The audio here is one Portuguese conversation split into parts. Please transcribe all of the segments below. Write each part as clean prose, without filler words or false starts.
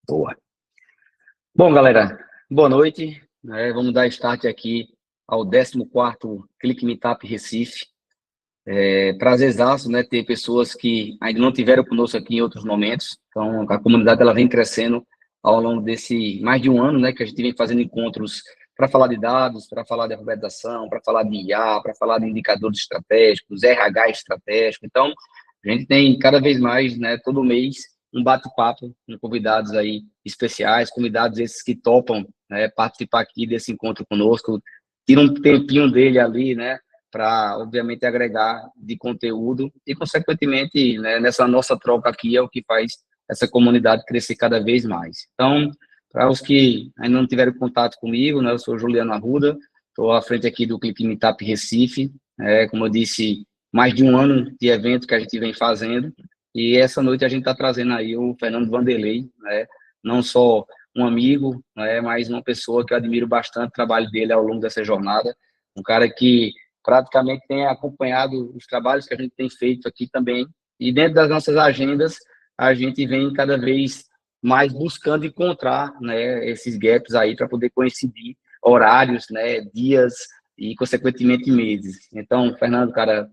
Boa. Bom, galera, boa noite. Vamos dar start aqui ao 14º Clique Meetup Recife. Prazerzaço, né, ter pessoas que ainda não tiveram conosco aqui em outros momentos. Então, a comunidade ela vem crescendo ao longo desse mais de um ano, né, que a gente vem fazendo encontros para falar de dados, para falar de alfabetização, para falar de IA, para falar de indicadores estratégicos, RH estratégico. Então, a gente tem cada vez mais, né, todo mês, um bate-papo com convidados aí especiais, convidados esses que topam, né, participar aqui desse encontro conosco, tira um tempinho dele ali, né, para, obviamente, agregar de conteúdo e, consequentemente, né, nessa nossa troca aqui é o que faz essa comunidade crescer cada vez mais. Então, para os que ainda não tiveram contato comigo, né, eu sou Juliano Arruda, estou à frente aqui do Clique Meetup Recife, como eu disse, mais de um ano de evento que a gente vem fazendo, e essa noite a gente está trazendo aí o Fernando Vanderlei, né, não só um amigo, né, mas uma pessoa que eu admiro bastante o trabalho dele ao longo dessa jornada, um cara que praticamente tem acompanhado os trabalhos que a gente tem feito aqui também, e dentro das nossas agendas, a gente vem cada vez mais buscando encontrar, né, esses gaps aí para poder coincidir horários, né, dias e, consequentemente, meses. Então, Fernando, cara,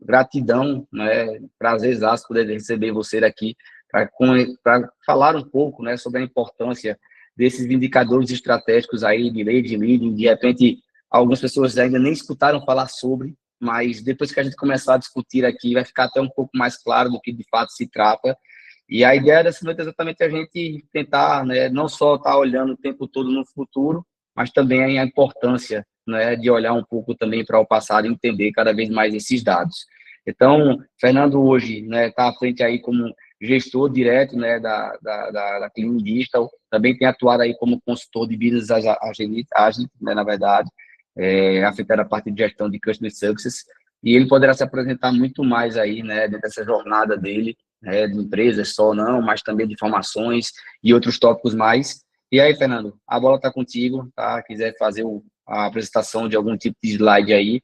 gratidão, né, prazerzaço poder receber você aqui para falar um pouco, né, sobre a importância desses indicadores estratégicos aí de leading, de repente algumas pessoas ainda nem escutaram falar sobre, mas depois que a gente começar a discutir aqui, vai ficar até um pouco mais claro do que de fato se trata. E a ideia dessa noite é exatamente a gente tentar, né, não só estar olhando o tempo todo no futuro, mas também a importância, né, de olhar um pouco também para o passado e entender cada vez mais esses dados. Então, Fernando hoje, né, está à frente aí como gestor direto, né, da Clean Digital, também tem atuado aí como consultor de business agile, né, na verdade, afetar a parte de gestão de Customer Success, e ele poderá se apresentar muito mais aí, né, dentro dessa jornada dele, de empresas só não, mas também de formações e outros tópicos mais. E aí, Fernando, a bola está contigo, tá? Quiser fazer a apresentação de algum tipo de slide aí,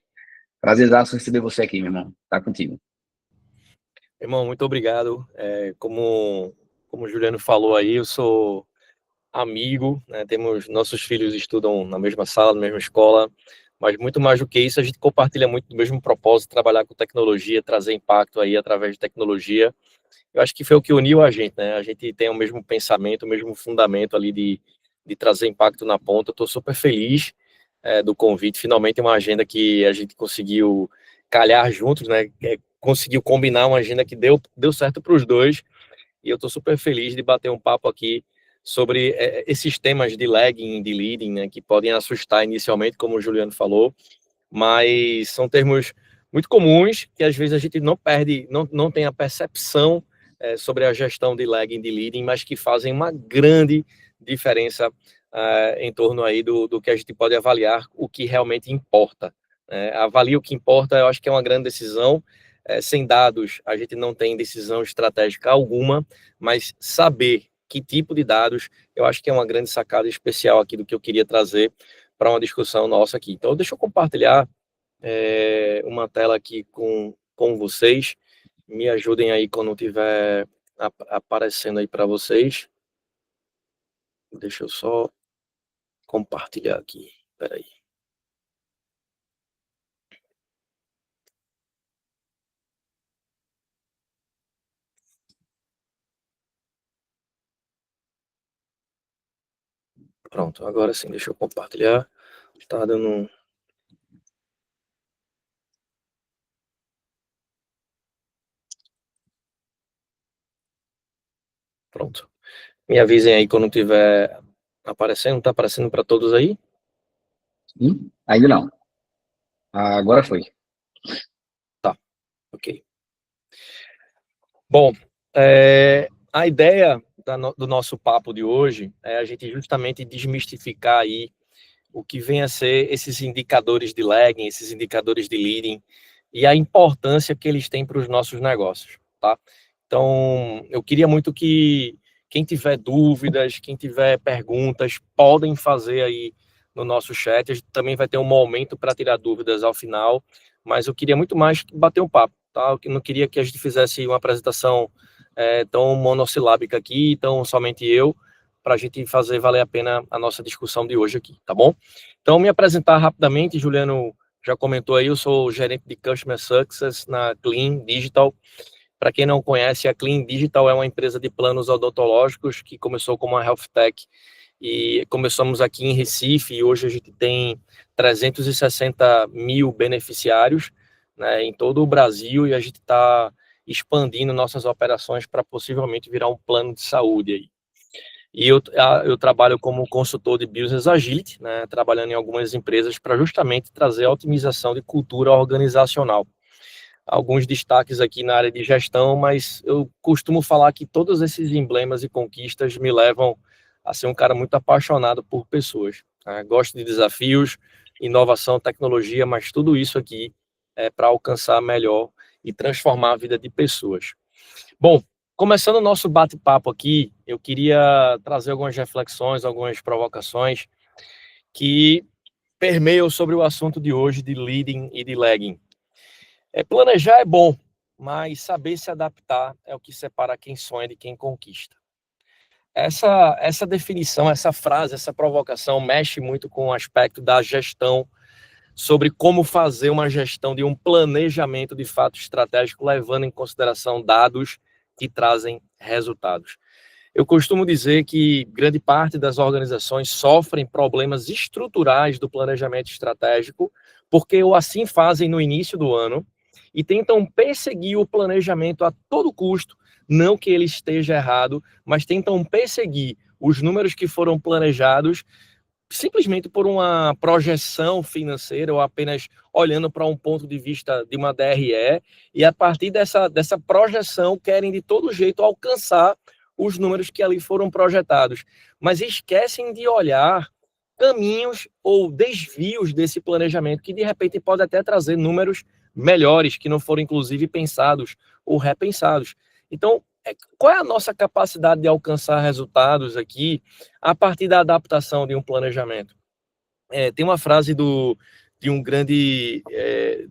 prazerzaço receber você aqui, meu irmão, tá contigo. Irmão, muito obrigado. Como o Juliano falou aí, eu sou amigo, né? Nossos filhos estudam na mesma sala, na mesma escola, mas muito mais do que isso, a gente compartilha muito do mesmo propósito, trabalhar com tecnologia, trazer impacto aí através de tecnologia. Eu acho que foi o que uniu a gente, né? A gente tem o mesmo pensamento, o mesmo fundamento ali de trazer impacto na ponta. Eu estou super feliz do convite. Finalmente uma agenda que a gente conseguiu calhar juntos, né? Conseguiu combinar uma agenda que deu certo para os dois. E eu estou super feliz de bater um papo aqui sobre esses temas de lagging, de leading, né? Que podem assustar inicialmente, como o Juliano falou, mas são termos muito comuns que às vezes a gente não tem a percepção sobre a gestão de lagging, de leading, mas que fazem uma grande diferença em torno aí do que a gente pode avaliar o que realmente importa. Avalie o que importa, eu acho que é uma grande decisão. Sem dados, a gente não tem decisão estratégica alguma, mas saber que tipo de dados, eu acho que é uma grande sacada especial aqui do que eu queria trazer para uma discussão nossa aqui. Então, deixa eu compartilhar uma tela aqui com vocês. Me ajudem aí quando estiver aparecendo aí para vocês. Deixa eu só compartilhar aqui. Espera aí. Pronto, agora sim, deixa eu compartilhar. Tá dando um... Pronto. Me avisem aí quando estiver aparecendo. Tá aparecendo para todos aí? Ainda não. Agora foi. Tá, ok. Bom, a ideia do nosso papo de hoje é a gente justamente desmistificar aí o que vem a ser esses indicadores de lagging, esses indicadores de leading e a importância que eles têm para os nossos negócios, tá? Então, eu queria muito que quem tiver dúvidas, quem tiver perguntas, podem fazer aí no nosso chat. A gente também vai ter um momento para tirar dúvidas ao final, mas eu queria muito mais bater um papo, tá? Eu não queria que a gente fizesse uma apresentação tão monossilábica aqui, tão somente eu, para a gente fazer valer a pena a nossa discussão de hoje aqui, tá bom? Então, me apresentar rapidamente, Juliano já comentou aí, eu sou gerente de Customer Success na Clean Digital. Para quem não conhece, a Clean Digital é uma empresa de planos odontológicos que começou como uma health tech e começamos aqui em Recife e hoje a gente tem 360 mil beneficiários, né, em todo o Brasil e a gente está expandindo nossas operações para possivelmente virar um plano de saúde aí. E eu trabalho como consultor de Business Agility, né, trabalhando em algumas empresas para justamente trazer a otimização de cultura organizacional. Alguns destaques aqui na área de gestão, mas eu costumo falar que todos esses emblemas e conquistas me levam a ser um cara muito apaixonado por pessoas. Né? Gosto de desafios, inovação, tecnologia, mas tudo isso aqui é para alcançar melhor e transformar a vida de pessoas. Bom, começando o nosso bate-papo aqui, eu queria trazer algumas reflexões, algumas provocações que permeiam sobre o assunto de hoje de leading e de lagging. Planejar é bom, mas saber se adaptar é o que separa quem sonha de quem conquista. Essa definição, essa frase, essa provocação mexe muito com o aspecto da gestão, sobre como fazer uma gestão de um planejamento de fato estratégico, levando em consideração dados que trazem resultados. Eu costumo dizer que grande parte das organizações sofrem problemas estruturais do planejamento estratégico, porque ou assim fazem no início do ano, e tentam perseguir o planejamento a todo custo, não que ele esteja errado, mas tentam perseguir os números que foram planejados simplesmente por uma projeção financeira ou apenas olhando para um ponto de vista de uma DRE, e a partir dessa projeção querem de todo jeito alcançar os números que ali foram projetados, mas esquecem de olhar caminhos ou desvios desse planejamento que de repente pode até trazer números melhores, que não foram inclusive pensados ou repensados. Então, qual é a nossa capacidade de alcançar resultados aqui a partir da adaptação de um planejamento? Tem uma frase de um grande,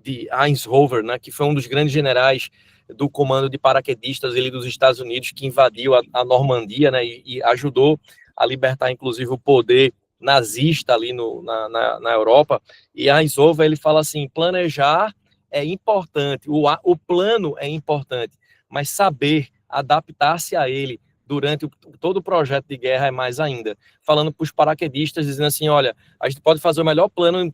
de Eisenhower, né, que foi um dos grandes generais do comando de paraquedistas ele, dos Estados Unidos, que invadiu a Normandia, né, e ajudou a libertar, inclusive, o poder nazista ali na Europa. E Eisenhower, ele fala assim, planejar é importante, o plano é importante, mas saber adaptar-se a ele durante todo o projeto de guerra é mais ainda. Falando para os paraquedistas, dizendo assim, olha, a gente pode fazer o melhor plano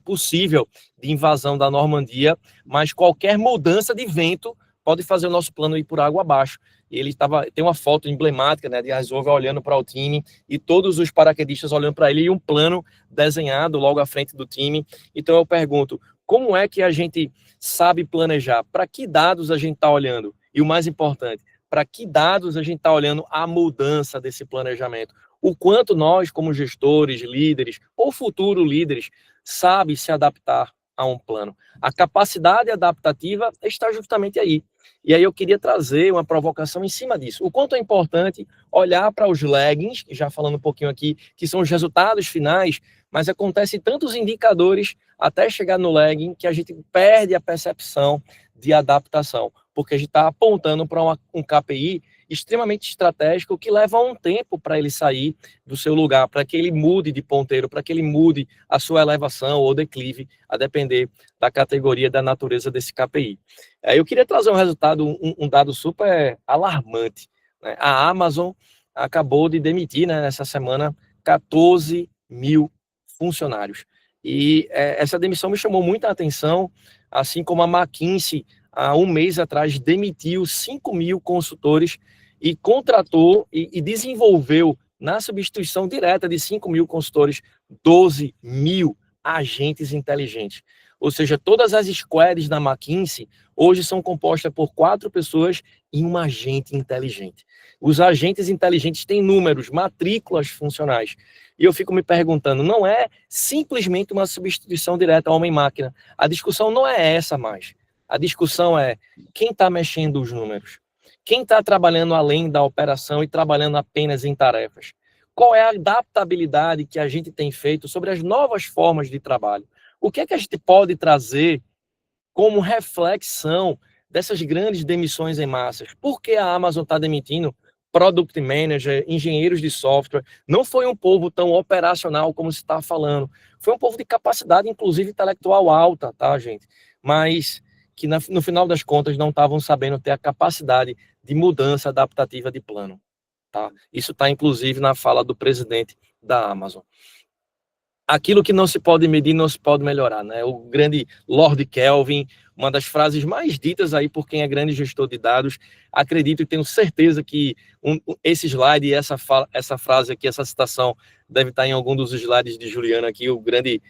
possível de invasão da Normandia, mas qualquer mudança de vento pode fazer o nosso plano ir por água abaixo. E ele tem uma foto emblemática, né, de Eisenhower olhando para o time e todos os paraquedistas olhando para ele e um plano desenhado logo à frente do time. Então eu pergunto, como é que a gente sabe planejar? Para que dados a gente está olhando? E o mais importante, para que dados a gente está olhando a mudança desse planejamento? O quanto nós, como gestores, líderes ou futuros líderes, sabe se adaptar a um plano? A capacidade adaptativa está justamente aí. E aí eu queria trazer uma provocação em cima disso. O quanto é importante olhar para os laggings, já falando um pouquinho aqui, que são os resultados finais, mas acontece tantos indicadores até chegar no lagging que a gente perde a percepção de adaptação, porque a gente está apontando para um KPI extremamente estratégico que leva um tempo para ele sair do seu lugar, para que ele mude de ponteiro, para que ele mude a sua elevação ou declive, a depender da categoria, da natureza desse KPI. Eu queria trazer um resultado, um dado super alarmante. Né? A Amazon acabou de demitir, né, nessa semana 14 mil funcionários. E essa demissão me chamou muita atenção, assim como a McKinsey, há um mês atrás, demitiu 5 mil consultores e contratou e desenvolveu, na substituição direta de 5 mil consultores, 12 mil agentes inteligentes. Ou seja, todas as squads da McKinsey hoje são compostas por 4 pessoas e um agente inteligente. Os agentes inteligentes têm números, matrículas funcionais. E eu fico me perguntando, não é simplesmente uma substituição direta homem-máquina. A discussão não é essa mais. A discussão é quem está mexendo os números. Quem está trabalhando além da operação e trabalhando apenas em tarefas. Qual é a adaptabilidade que a gente tem feito sobre as novas formas de trabalho? O que é que a gente pode trazer como reflexão dessas grandes demissões em massas. Por que a Amazon está demitindo product manager, engenheiros de software? Não foi um povo tão operacional como se está falando. Foi um povo de capacidade, inclusive intelectual alta, tá, gente? Mas que no final das contas não estavam sabendo ter a capacidade de mudança adaptativa de plano. Tá? Isso está, inclusive, na fala do presidente da Amazon. Aquilo que não se pode medir, não se pode melhorar, né? O grande Lord Kelvin, uma das frases mais ditas aí por quem é grande gestor de dados. Acredito e tenho certeza que esse slide, essa frase aqui, essa citação, deve estar em algum dos slides de Juliano aqui, o grande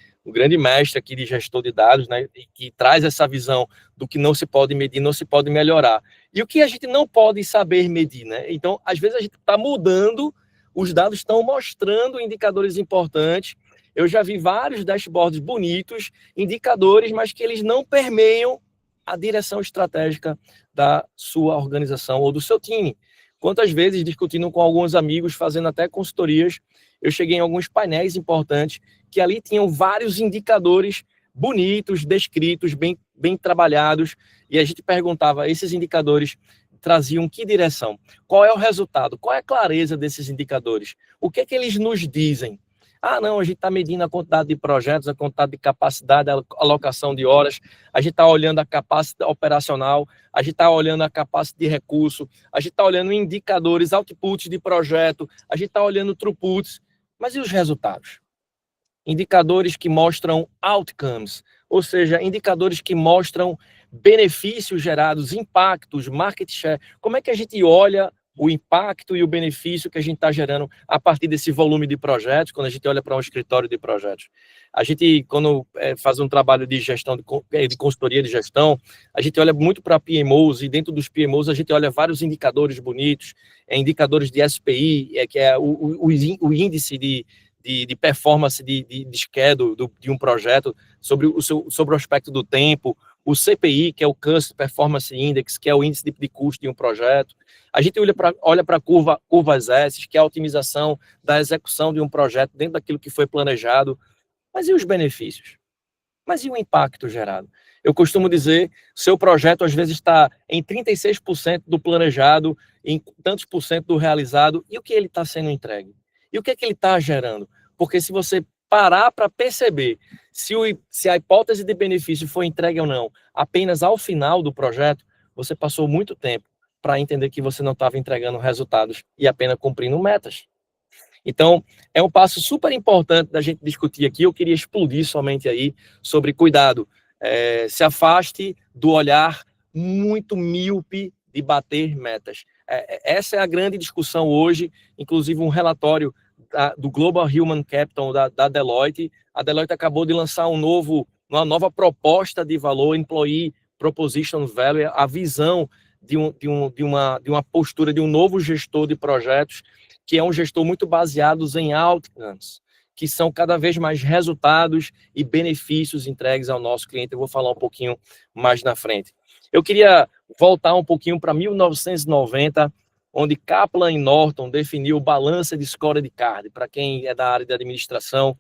mestre aqui de gestor de dados, né? Que traz essa visão do que não se pode medir, não se pode melhorar. E o que a gente não pode saber medir, né? Então, às vezes a gente está mudando, os dados estão mostrando indicadores importantes. Eu já vi vários dashboards bonitos, indicadores, mas que eles não permeiam a direção estratégica da sua organização ou do seu time. Quantas vezes, discutindo com alguns amigos, fazendo até consultorias, eu cheguei em alguns painéis importantes que ali tinham vários indicadores bonitos, descritos, bem trabalhados, e a gente perguntava, esses indicadores traziam que direção? Qual é o resultado? Qual é a clareza desses indicadores? O que é que eles nos dizem? Ah, não, a gente está medindo a quantidade de projetos, a quantidade de capacidade, a alocação de horas, a gente está olhando a capacidade operacional, a gente está olhando a capacidade de recurso, a gente está olhando indicadores, outputs de projeto, a gente está olhando throughputs, mas e os resultados? Indicadores que mostram outcomes, ou seja, indicadores que mostram benefícios gerados, impactos, market share. Como é que a gente olha o impacto e o benefício que a gente está gerando a partir desse volume de projetos, quando a gente olha para um escritório de projetos? A gente, quando faz um trabalho de gestão, de consultoria de gestão, a gente olha muito para PMOs, e dentro dos PMOs a gente olha vários indicadores bonitos, indicadores de SPI, que é o índice de performance de schedule de um projeto, sobre o aspecto do tempo, o CPI, que é o Customer Performance Index, que é o índice de custo de um projeto. A gente olha para curvas S, que é a otimização da execução de um projeto dentro daquilo que foi planejado. Mas e os benefícios? Mas e o impacto gerado? Eu costumo dizer, seu projeto às vezes está em 36% do planejado, em tantos por cento do realizado, e o que ele está sendo entregue? E o que é que ele está gerando? Porque se você parar para perceber se a hipótese de benefício foi entregue ou não apenas ao final do projeto, você passou muito tempo para entender que você não estava entregando resultados e apenas cumprindo metas. Então, é um passo super importante da gente discutir aqui. Eu queria explodir somente aí sobre cuidado. Se afaste do olhar muito míope de bater metas. Essa é a grande discussão hoje, inclusive um relatório do Global Human Capital da Deloitte. A Deloitte acabou de lançar uma nova proposta de valor, Employee Proposition Value, a visão de uma postura de um novo gestor de projetos, que é um gestor muito baseado em outcomes, que são cada vez mais resultados e benefícios entregues ao nosso cliente. Eu vou falar um pouquinho mais na frente. Eu queria voltar um pouquinho para 1990, onde Kaplan e Norton definiu o balança de scorecard. Para quem é da área de administração,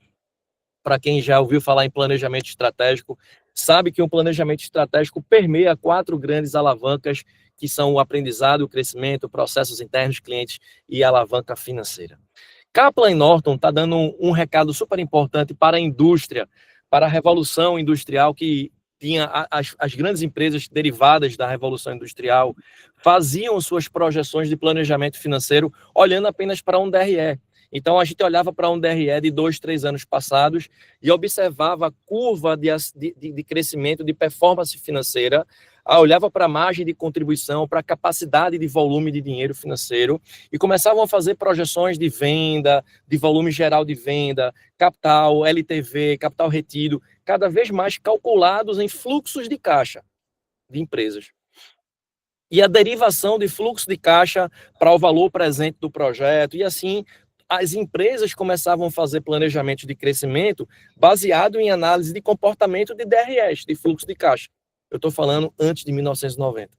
para quem já ouviu falar em planejamento estratégico, sabe que um planejamento estratégico permeia 4 grandes alavancas, que são o aprendizado, o crescimento, processos internos, clientes e a alavanca financeira. Kaplan e Norton está dando um recado super importante para a indústria, para a revolução industrial, que tinha as grandes empresas derivadas da revolução industrial, faziam suas projeções de planejamento financeiro olhando apenas para um DRE. Então, a gente olhava para um DRE de 2, 3 anos passados e observava a curva de crescimento, de performance financeira, olhava para a margem de contribuição, para a capacidade de volume de dinheiro financeiro e começavam a fazer projeções de venda, de volume geral de venda, capital, LTV, capital retido, cada vez mais calculados em fluxos de caixa de empresas. E a derivação de fluxo de caixa para o valor presente do projeto, e assim as empresas começavam a fazer planejamento de crescimento baseado em análise de comportamento de DRS, de fluxo de caixa. Eu estou falando antes de 1990.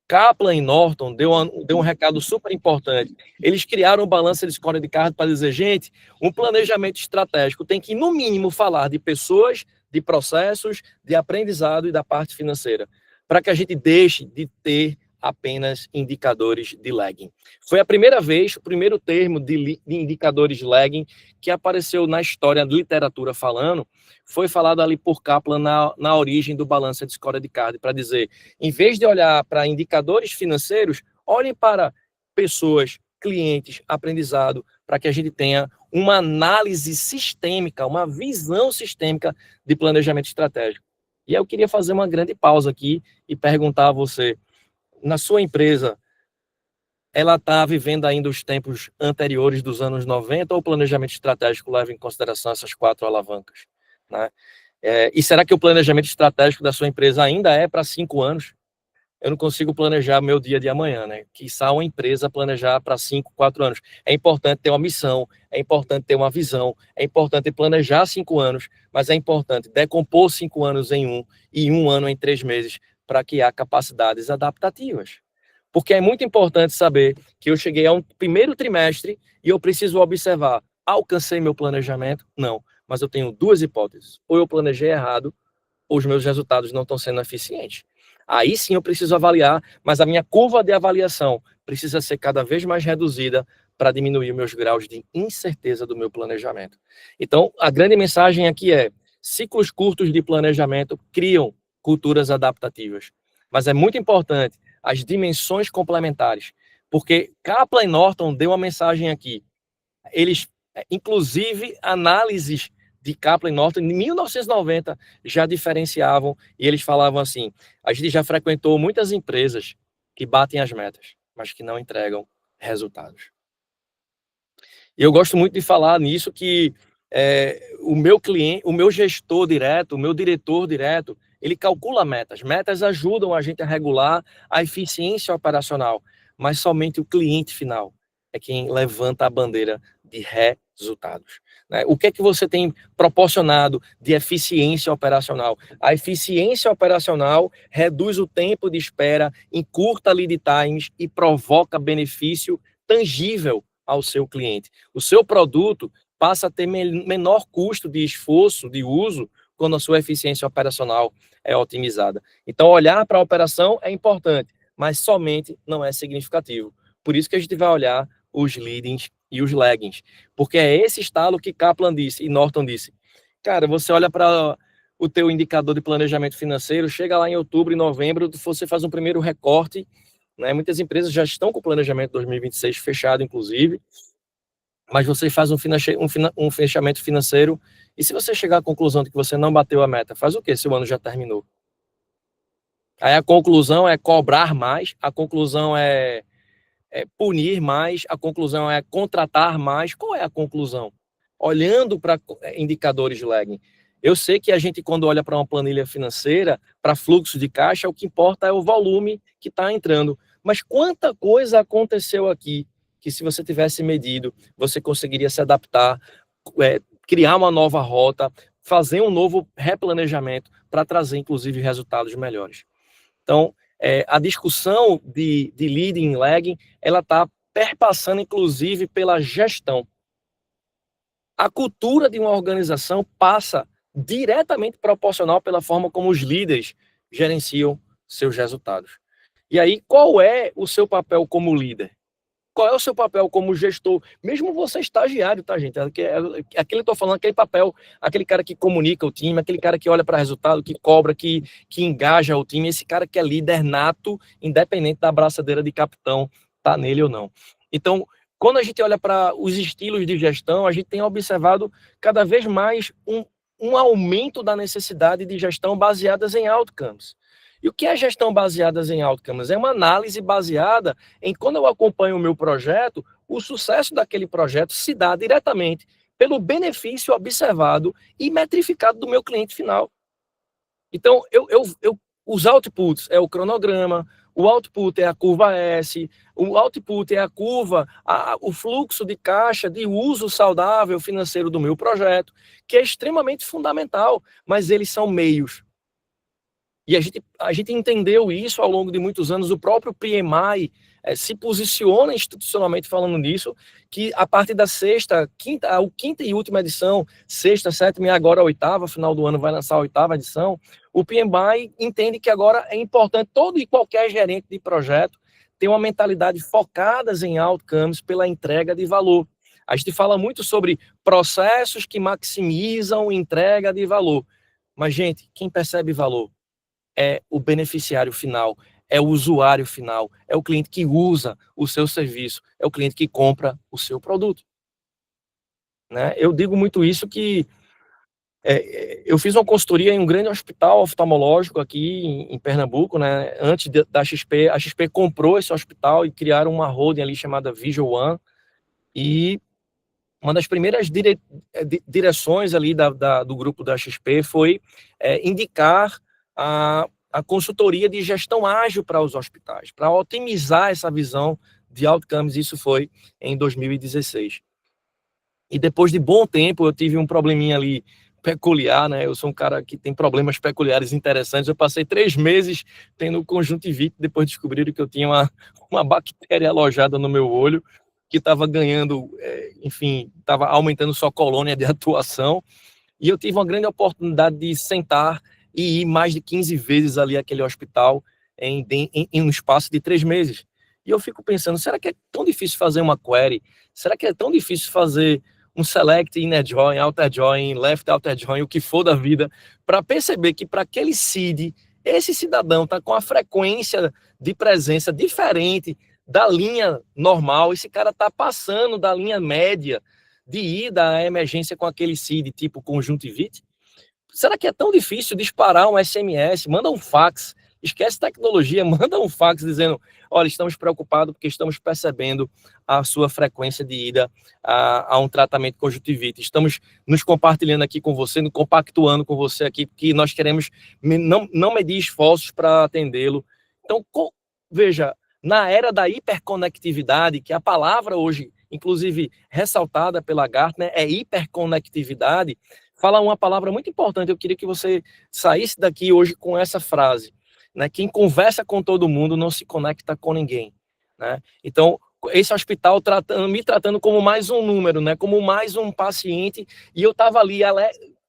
Kaplan e Norton deu um recado super importante. Eles criaram um balanço de scorecard para dizer, gente, um planejamento estratégico tem que, no mínimo, falar de pessoas, de processos, de aprendizado e da parte financeira. para que a gente deixe de ter apenas indicadores de lagging. Foi a primeira vez, o primeiro termo de indicadores de lagging que apareceu na história da literatura falando, foi falado ali por Kaplan na origem do Balanced Scorecard, para dizer, em vez de olhar para indicadores financeiros, olhem para pessoas, clientes, aprendizado, para que a gente tenha uma análise sistêmica, uma visão sistêmica de planejamento estratégico. E eu queria fazer uma grande pausa aqui e perguntar a você, na sua empresa, ela está vivendo ainda os tempos anteriores dos anos 90 ou o planejamento estratégico leva em consideração essas 4 alavancas? Né? E será que o planejamento estratégico da sua empresa ainda é para 5 anos? Eu não consigo planejar meu dia de amanhã, né? Quiçá uma empresa planejar para 5, 4 anos. É importante ter uma missão, é importante ter uma visão, é importante planejar 5 anos, mas é importante decompor 5 anos em 1 e 1 ano em 3 meses para criar capacidades adaptativas. Porque é muito importante saber que eu cheguei a um primeiro trimestre e eu preciso observar, alcancei meu planejamento? Não, mas eu tenho 2 hipóteses. Ou eu planejei errado, ou os meus resultados não estão sendo eficientes. Aí sim eu preciso avaliar, mas a minha curva de avaliação precisa ser cada vez mais reduzida para diminuir meus graus de incerteza do meu planejamento. Então, a grande mensagem aqui é, ciclos curtos de planejamento criam culturas adaptativas. Mas é muito importante as dimensões complementares, porque Kaplan e Norton deu uma mensagem aqui. Eles, inclusive, análises de Kaplan e Norton, em 1990, já diferenciavam, e eles falavam assim, a gente já frequentou muitas empresas que batem as metas, mas que não entregam resultados. E eu gosto muito de falar nisso, que o meu cliente, o meu gestor direto, o meu diretor direto, ele calcula metas. Metas ajudam a gente a regular a eficiência operacional, mas somente o cliente final é quem levanta a bandeira de resultados. Né? O que é que você tem proporcionado de eficiência operacional? A eficiência operacional reduz o tempo de espera, encurta lead times e provoca benefício tangível ao seu cliente. O seu produto passa a ter menor custo de esforço, de uso, quando a sua eficiência operacional é otimizada. Então, olhar para a operação é importante, mas somente não é significativo. Por isso que a gente vai olhar os leadings e os laggings, porque é esse estalo que Kaplan disse e Norton disse. Cara, você olha para o teu indicador de planejamento financeiro, chega lá em outubro e novembro, você faz um primeiro recorte, né? Muitas empresas já estão com o planejamento 2026 fechado, inclusive, mas você faz um fechamento financeiro, e se você chegar à conclusão de que você não bateu a meta, faz o quê se o ano já terminou? Aí a conclusão é cobrar mais, a conclusão é punir mais, a conclusão é contratar mais. Qual é a conclusão? Olhando para indicadores de lagging. Eu sei que a gente, quando olha para uma planilha financeira, para fluxo de caixa, o que importa é o volume que está entrando. Mas quanta coisa aconteceu aqui que, se você tivesse medido, você conseguiria se adaptar, criar uma nova rota, fazer um novo replanejamento para trazer, inclusive, resultados melhores. Então, a discussão de leading e lagging, ela está perpassando, inclusive, pela gestão. A cultura de uma organização passa diretamente proporcional pela forma como os líderes gerenciam seus resultados. E aí, qual é o seu papel como líder? Qual é o seu papel como gestor? Mesmo você estagiário, tá, gente? Aquele que eu tô falando, aquele papel, aquele cara que comunica o time, aquele cara que olha para resultado, que cobra, que engaja o time, esse cara que é líder nato, independente da braçadeira de capitão, tá nele ou não. Então, quando a gente olha para os estilos de gestão, a gente tem observado cada vez mais um aumento da necessidade de gestão baseadas em outcomes. E o que é gestão baseada em outcomes? É uma análise baseada em, quando eu acompanho o meu projeto, o sucesso daquele projeto se dá diretamente pelo benefício observado e metrificado do meu cliente final. Então, os outputs é o cronograma, o output é a curva S, o output é a curva, o fluxo de caixa de uso saudável financeiro do meu projeto, que é extremamente fundamental, mas eles são meios. E a gente entendeu isso ao longo de muitos anos. O próprio PMI se posiciona institucionalmente falando nisso, que a partir da quinta e última edição, sexta, sétima e agora a oitava, final do ano vai lançar a oitava edição, o PMI entende que agora é importante todo e qualquer gerente de projeto ter uma mentalidade focada em outcomes pela entrega de valor. A gente fala muito sobre processos que maximizam entrega de valor. Mas, gente, quem percebe valor é o beneficiário final, é o usuário final, é o cliente que usa o seu serviço, é o cliente que compra o seu produto. Né? Eu digo muito isso que eu fiz uma consultoria em um grande hospital oftalmológico aqui em Pernambuco, né? Antes da XP, a XP comprou esse hospital e criaram uma holding ali chamada Visual One, e uma das primeiras direções ali do grupo da XP foi indicar a consultoria de gestão ágil para os hospitais, para otimizar essa visão de outcomes. Isso foi em 2016. E depois de bom tempo, eu tive um probleminha ali peculiar, né? Eu sou um cara que tem problemas peculiares interessantes. Eu passei 3 meses tendo conjuntivite, depois descobriram que eu tinha uma bactéria alojada no meu olho, que estava ganhando, enfim, estava aumentando sua colônia de atuação. E eu tive uma grande oportunidade de sentar e ir mais de 15 vezes ali àquele hospital em um espaço de 3 meses. E eu fico pensando, será que é tão difícil fazer uma query? Será que é tão difícil fazer um select inner join, outer join, left outer join, o que for da vida, para perceber que para aquele seed, esse cidadão está com a frequência de presença diferente da linha normal, esse cara está passando da linha média de ida à emergência com aquele seed tipo conjuntivite? Será que é tão difícil disparar um SMS, manda um fax, esquece tecnologia, manda um fax dizendo, olha, estamos preocupados porque estamos percebendo a sua frequência de ida a um tratamento conjuntivite. Estamos nos compartilhando aqui com você, nos compactuando com você aqui, porque nós queremos não medir esforços para atendê-lo. Então, veja, na era da hiperconectividade, que a palavra hoje, inclusive ressaltada pela Gartner, é hiperconectividade, fala uma palavra muito importante. Eu queria que você saísse daqui hoje com essa frase, né? Quem conversa com todo mundo não se conecta com ninguém, né? Então, esse hospital me tratando como mais um número, né? Como mais um paciente, e eu estava ali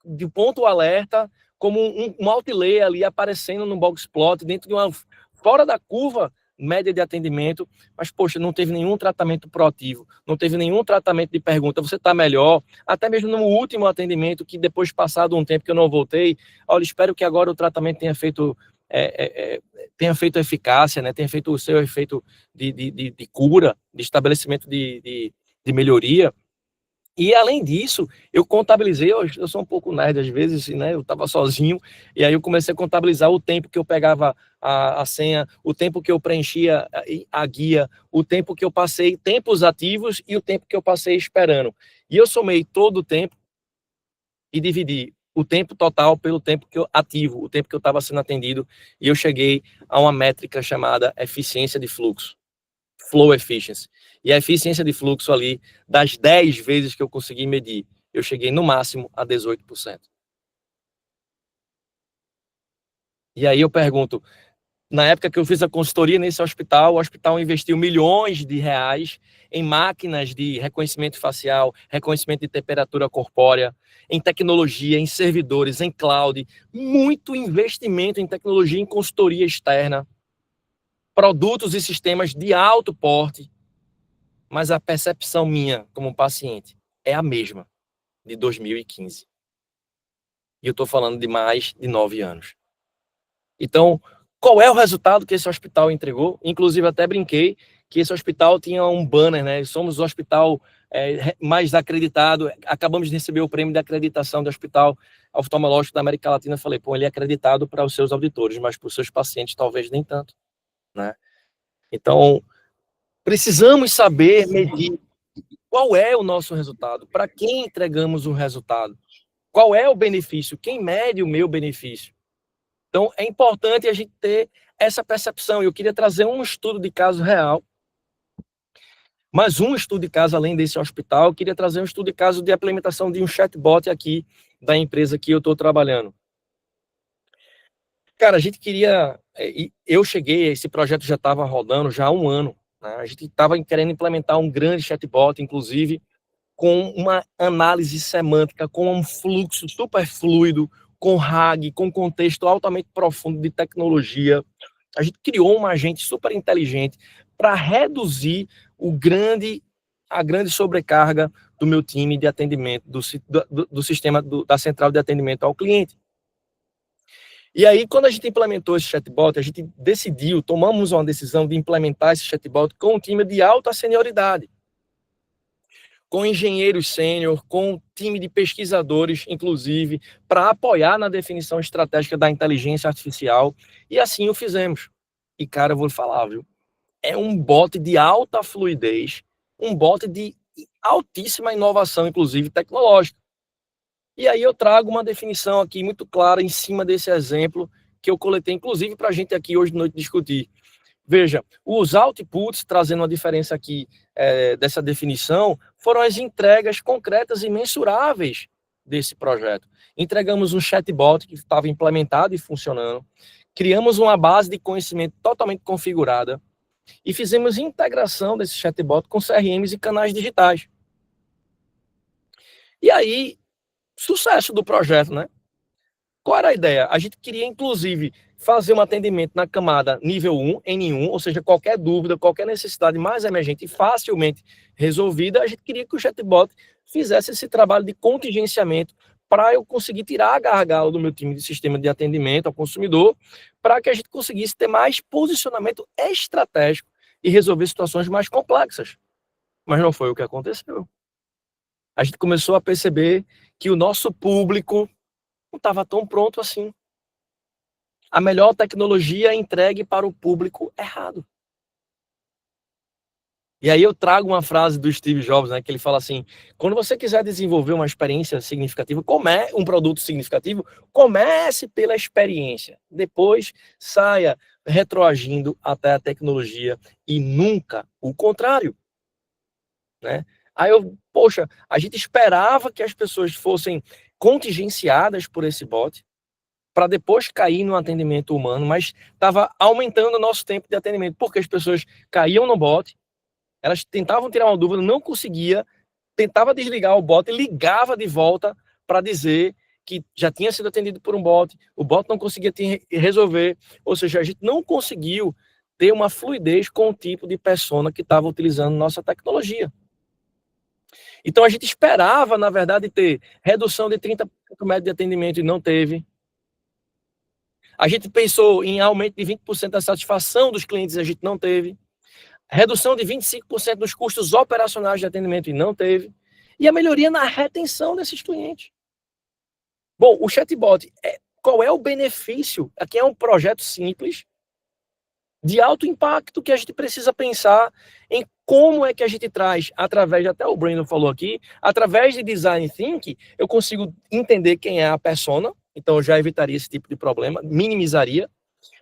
de ponto alerta, como um outlay ali aparecendo no box plot, dentro de uma fora da curva média de atendimento, mas, poxa, não teve nenhum tratamento proativo, não teve nenhum tratamento de pergunta, você está melhor, até mesmo no último atendimento, que depois passado um tempo que eu não voltei, olha, espero que agora o tratamento tenha feito eficácia, né, tenha feito o seu efeito de cura, de estabelecimento de melhoria. E, além disso, eu contabilizei, eu sou um pouco nerd às vezes, né? Eu estava sozinho, e aí eu comecei a contabilizar o tempo que eu pegava a senha, o tempo que eu preenchia a guia, o tempo que eu passei, tempos ativos e o tempo que eu passei esperando. E eu somei todo o tempo e dividi o tempo total pelo tempo que eu ativo, o tempo que eu estava sendo atendido, e eu cheguei a uma métrica chamada eficiência de fluxo. Flow efficiency. E a eficiência de fluxo ali, das 10 vezes que eu consegui medir, eu cheguei no máximo a 18%. E aí eu pergunto, na época que eu fiz a consultoria nesse hospital, o hospital investiu milhões de reais em máquinas de reconhecimento facial, reconhecimento de temperatura corpórea, em tecnologia, em servidores, em cloud, muito investimento em tecnologia, em consultoria externa, produtos e sistemas de alto porte, mas a percepção minha como paciente é a mesma de 2015. E eu estou falando de mais de 9 anos. Então, qual é o resultado que esse hospital entregou? Inclusive, até brinquei que esse hospital tinha um banner, né? Somos o hospital mais acreditado. Acabamos de receber o prêmio de acreditação do Hospital Oftalmológico da América Latina. Falei, pô, ele é acreditado para os seus auditores, mas para os seus pacientes talvez nem tanto, né? Então, precisamos saber medir qual é o nosso resultado, para quem entregamos o resultado, qual é o benefício, quem mede o meu benefício. Então, é importante a gente ter essa percepção. Eu queria trazer um estudo de caso real, mas um estudo de caso além desse hospital, eu queria trazer um estudo de caso de implementação de um chatbot aqui da empresa que eu estou trabalhando. Cara, a gente queria... Eu cheguei, esse projeto já estava rodando já há um ano, né? A gente estava querendo implementar um grande chatbot, inclusive, com uma análise semântica, com um fluxo super fluido, com RAG, com contexto altamente profundo de tecnologia. A gente criou um agente super inteligente para reduzir a grande sobrecarga do meu time de atendimento, do sistema da central de atendimento ao cliente. E aí, quando a gente implementou esse chatbot, a gente tomamos uma decisão de implementar esse chatbot com um time de alta senioridade, com engenheiros sênior, com um time de pesquisadores, inclusive, para apoiar na definição estratégica da inteligência artificial, e assim o fizemos. E, cara, eu vou falar, viu? É um bot de alta fluidez, um bot de altíssima inovação, inclusive tecnológica. E aí eu trago uma definição aqui muito clara em cima desse exemplo que eu coletei, inclusive, para a gente aqui hoje de noite discutir. Veja, os outputs, trazendo uma diferença aqui dessa definição, foram as entregas concretas e mensuráveis desse projeto. Entregamos um chatbot que estava implementado e funcionando, criamos uma base de conhecimento totalmente configurada e fizemos integração desse chatbot com CRMs e canais digitais. E aí, sucesso do projeto, né? Qual era a ideia? A gente queria, inclusive, fazer um atendimento na camada nível 1, N1, ou seja, qualquer dúvida, qualquer necessidade mais emergente e facilmente resolvida, a gente queria que o chatbot fizesse esse trabalho de contingenciamento para eu conseguir tirar a gargalo do meu time de sistema de atendimento ao consumidor, para que a gente conseguisse ter mais posicionamento estratégico e resolver situações mais complexas. Mas não foi o que aconteceu. A gente começou a perceber que o nosso público não estava tão pronto assim. A melhor tecnologia é entregue para o público errado. E aí eu trago uma frase do Steve Jobs, né, que ele fala assim: quando você quiser desenvolver uma experiência significativa, um produto significativo, comece pela experiência. Depois saia retroagindo até a tecnologia e nunca o contrário, né? Aí poxa, a gente esperava que as pessoas fossem contingenciadas por esse bot, para depois cair no atendimento humano, mas estava aumentando o nosso tempo de atendimento, porque as pessoas caíam no bot, elas tentavam tirar uma dúvida, não conseguia, tentava desligar o bot e ligava de volta para dizer que já tinha sido atendido por um bot, o bot não conseguia resolver, ou seja, a gente não conseguiu ter uma fluidez com o tipo de persona que estava utilizando nossa tecnologia. Então a gente esperava, na verdade, ter redução de 30% médio de atendimento e não teve. A gente pensou em aumento de 20% da satisfação dos clientes e a gente não teve. Redução de 25% dos custos operacionais de atendimento e não teve. E a melhoria na retenção desses clientes. Bom, o chatbot, qual é o benefício? Aqui é um projeto simples, de alto impacto, que a gente precisa pensar em como é que a gente traz, através, até o Brandon falou aqui, através de Design Thinking, eu consigo entender quem é a persona, então eu já evitaria esse tipo de problema, minimizaria.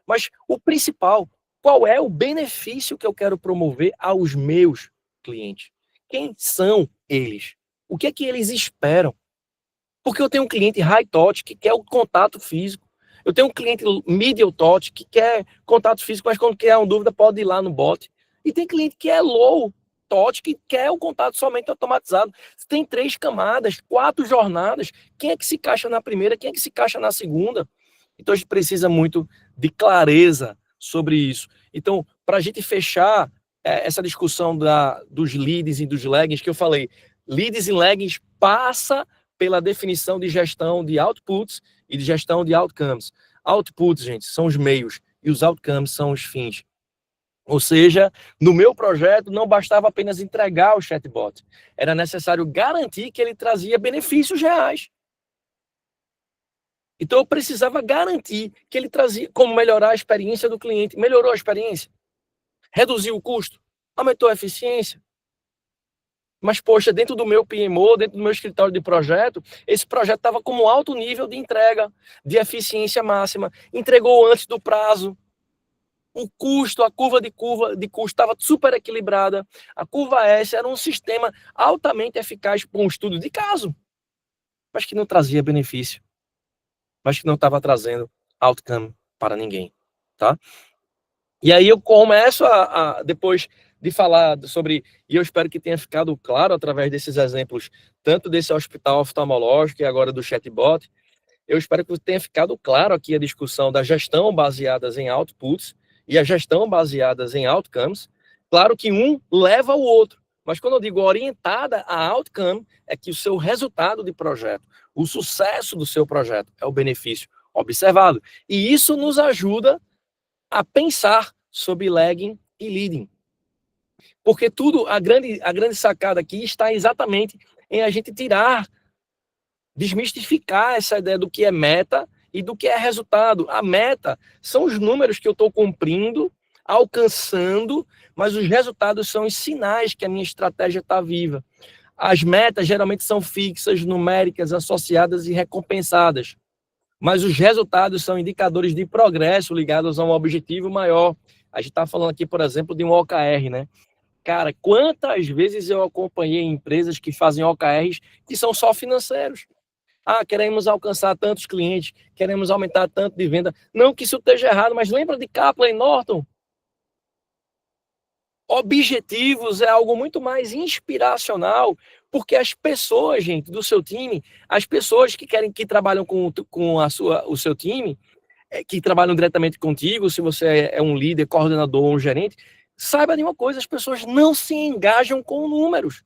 Mas o principal, qual é o benefício que eu quero promover aos meus clientes? Quem são eles? O que é que eles esperam? Porque eu tenho um cliente high touch que quer o contato físico. Eu tenho um cliente medium touch que quer contato físico, mas quando quer uma dúvida pode ir lá no bot. E tem cliente que é low touch, que quer o contato somente automatizado. Tem 3 camadas, 4 jornadas. Quem é que se encaixa na primeira? Quem é que se encaixa na segunda? Então a gente precisa muito de clareza sobre isso. Então, para a gente fechar essa discussão dos leads e dos laggings que eu falei, leads e laggings passa pela definição de gestão de outputs e de gestão de outcomes. Outputs, gente, são os meios e os outcomes são os fins. Ou seja, no meu projeto não bastava apenas entregar o chatbot, era necessário garantir que ele trazia benefícios reais. Então eu precisava garantir que ele trazia como melhorar a experiência do cliente. Melhorou a experiência? Reduziu o custo? Aumentou a eficiência? Mas, poxa, dentro do meu PMO, dentro do meu escritório de projeto, esse projeto estava com um alto nível de entrega, de eficiência máxima, entregou antes do prazo. O custo, a curva de custo estava super equilibrada. A curva S era um sistema altamente eficaz para um estudo de caso, mas que não trazia benefício, mas que não estava trazendo outcome. para ninguém, tá? E aí eu começo depois de falar sobre, e eu espero que tenha ficado claro através desses exemplos, tanto desse hospital oftalmológico e agora do chatbot, eu espero que tenha ficado claro aqui a discussão da gestão baseadas em outputs e a gestão baseadas em outcomes. Claro que um leva ao outro, mas quando eu digo orientada a outcome, é que o seu resultado de projeto, o sucesso do seu projeto é o benefício observado. E isso nos ajuda a pensar sobre lagging e leading. Porque tudo, a grande sacada aqui está exatamente em a gente desmistificar essa ideia do que é meta e do que é resultado. A meta são os números que eu estou cumprindo, alcançando, mas os resultados são os sinais que a minha estratégia está viva. As metas geralmente são fixas, numéricas, associadas e recompensadas. Mas os resultados são indicadores de progresso ligados a um objetivo maior. A gente está falando aqui, por exemplo, de um OKR, né? Cara, quantas vezes eu acompanhei empresas que fazem OKRs que são só financeiros? Ah, queremos alcançar tantos clientes, queremos aumentar tanto de venda. Não que isso esteja errado, mas lembra de Kaplan e Norton? Objetivos é algo muito mais inspiracional, porque as pessoas, gente, do seu time, as pessoas que trabalham com o seu time, que trabalham diretamente contigo, se você é um líder, coordenador ou um gerente, saiba de uma coisa, as pessoas não se engajam com números.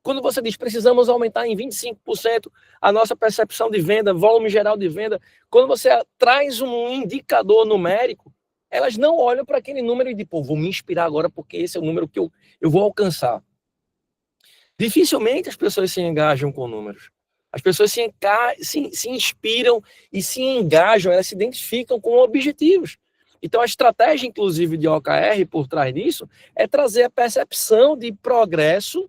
Quando você diz, precisamos aumentar em 25% a nossa percepção de venda, volume geral de venda, quando você traz um indicador numérico, elas não olham para aquele número e dizem, pô, vou me inspirar agora porque esse é o número que eu vou alcançar. Dificilmente as pessoas se engajam com números. As pessoas se inspiram e se engajam, elas se identificam com objetivos. Então, a estratégia, inclusive, de OKR por trás disso é trazer a percepção de progresso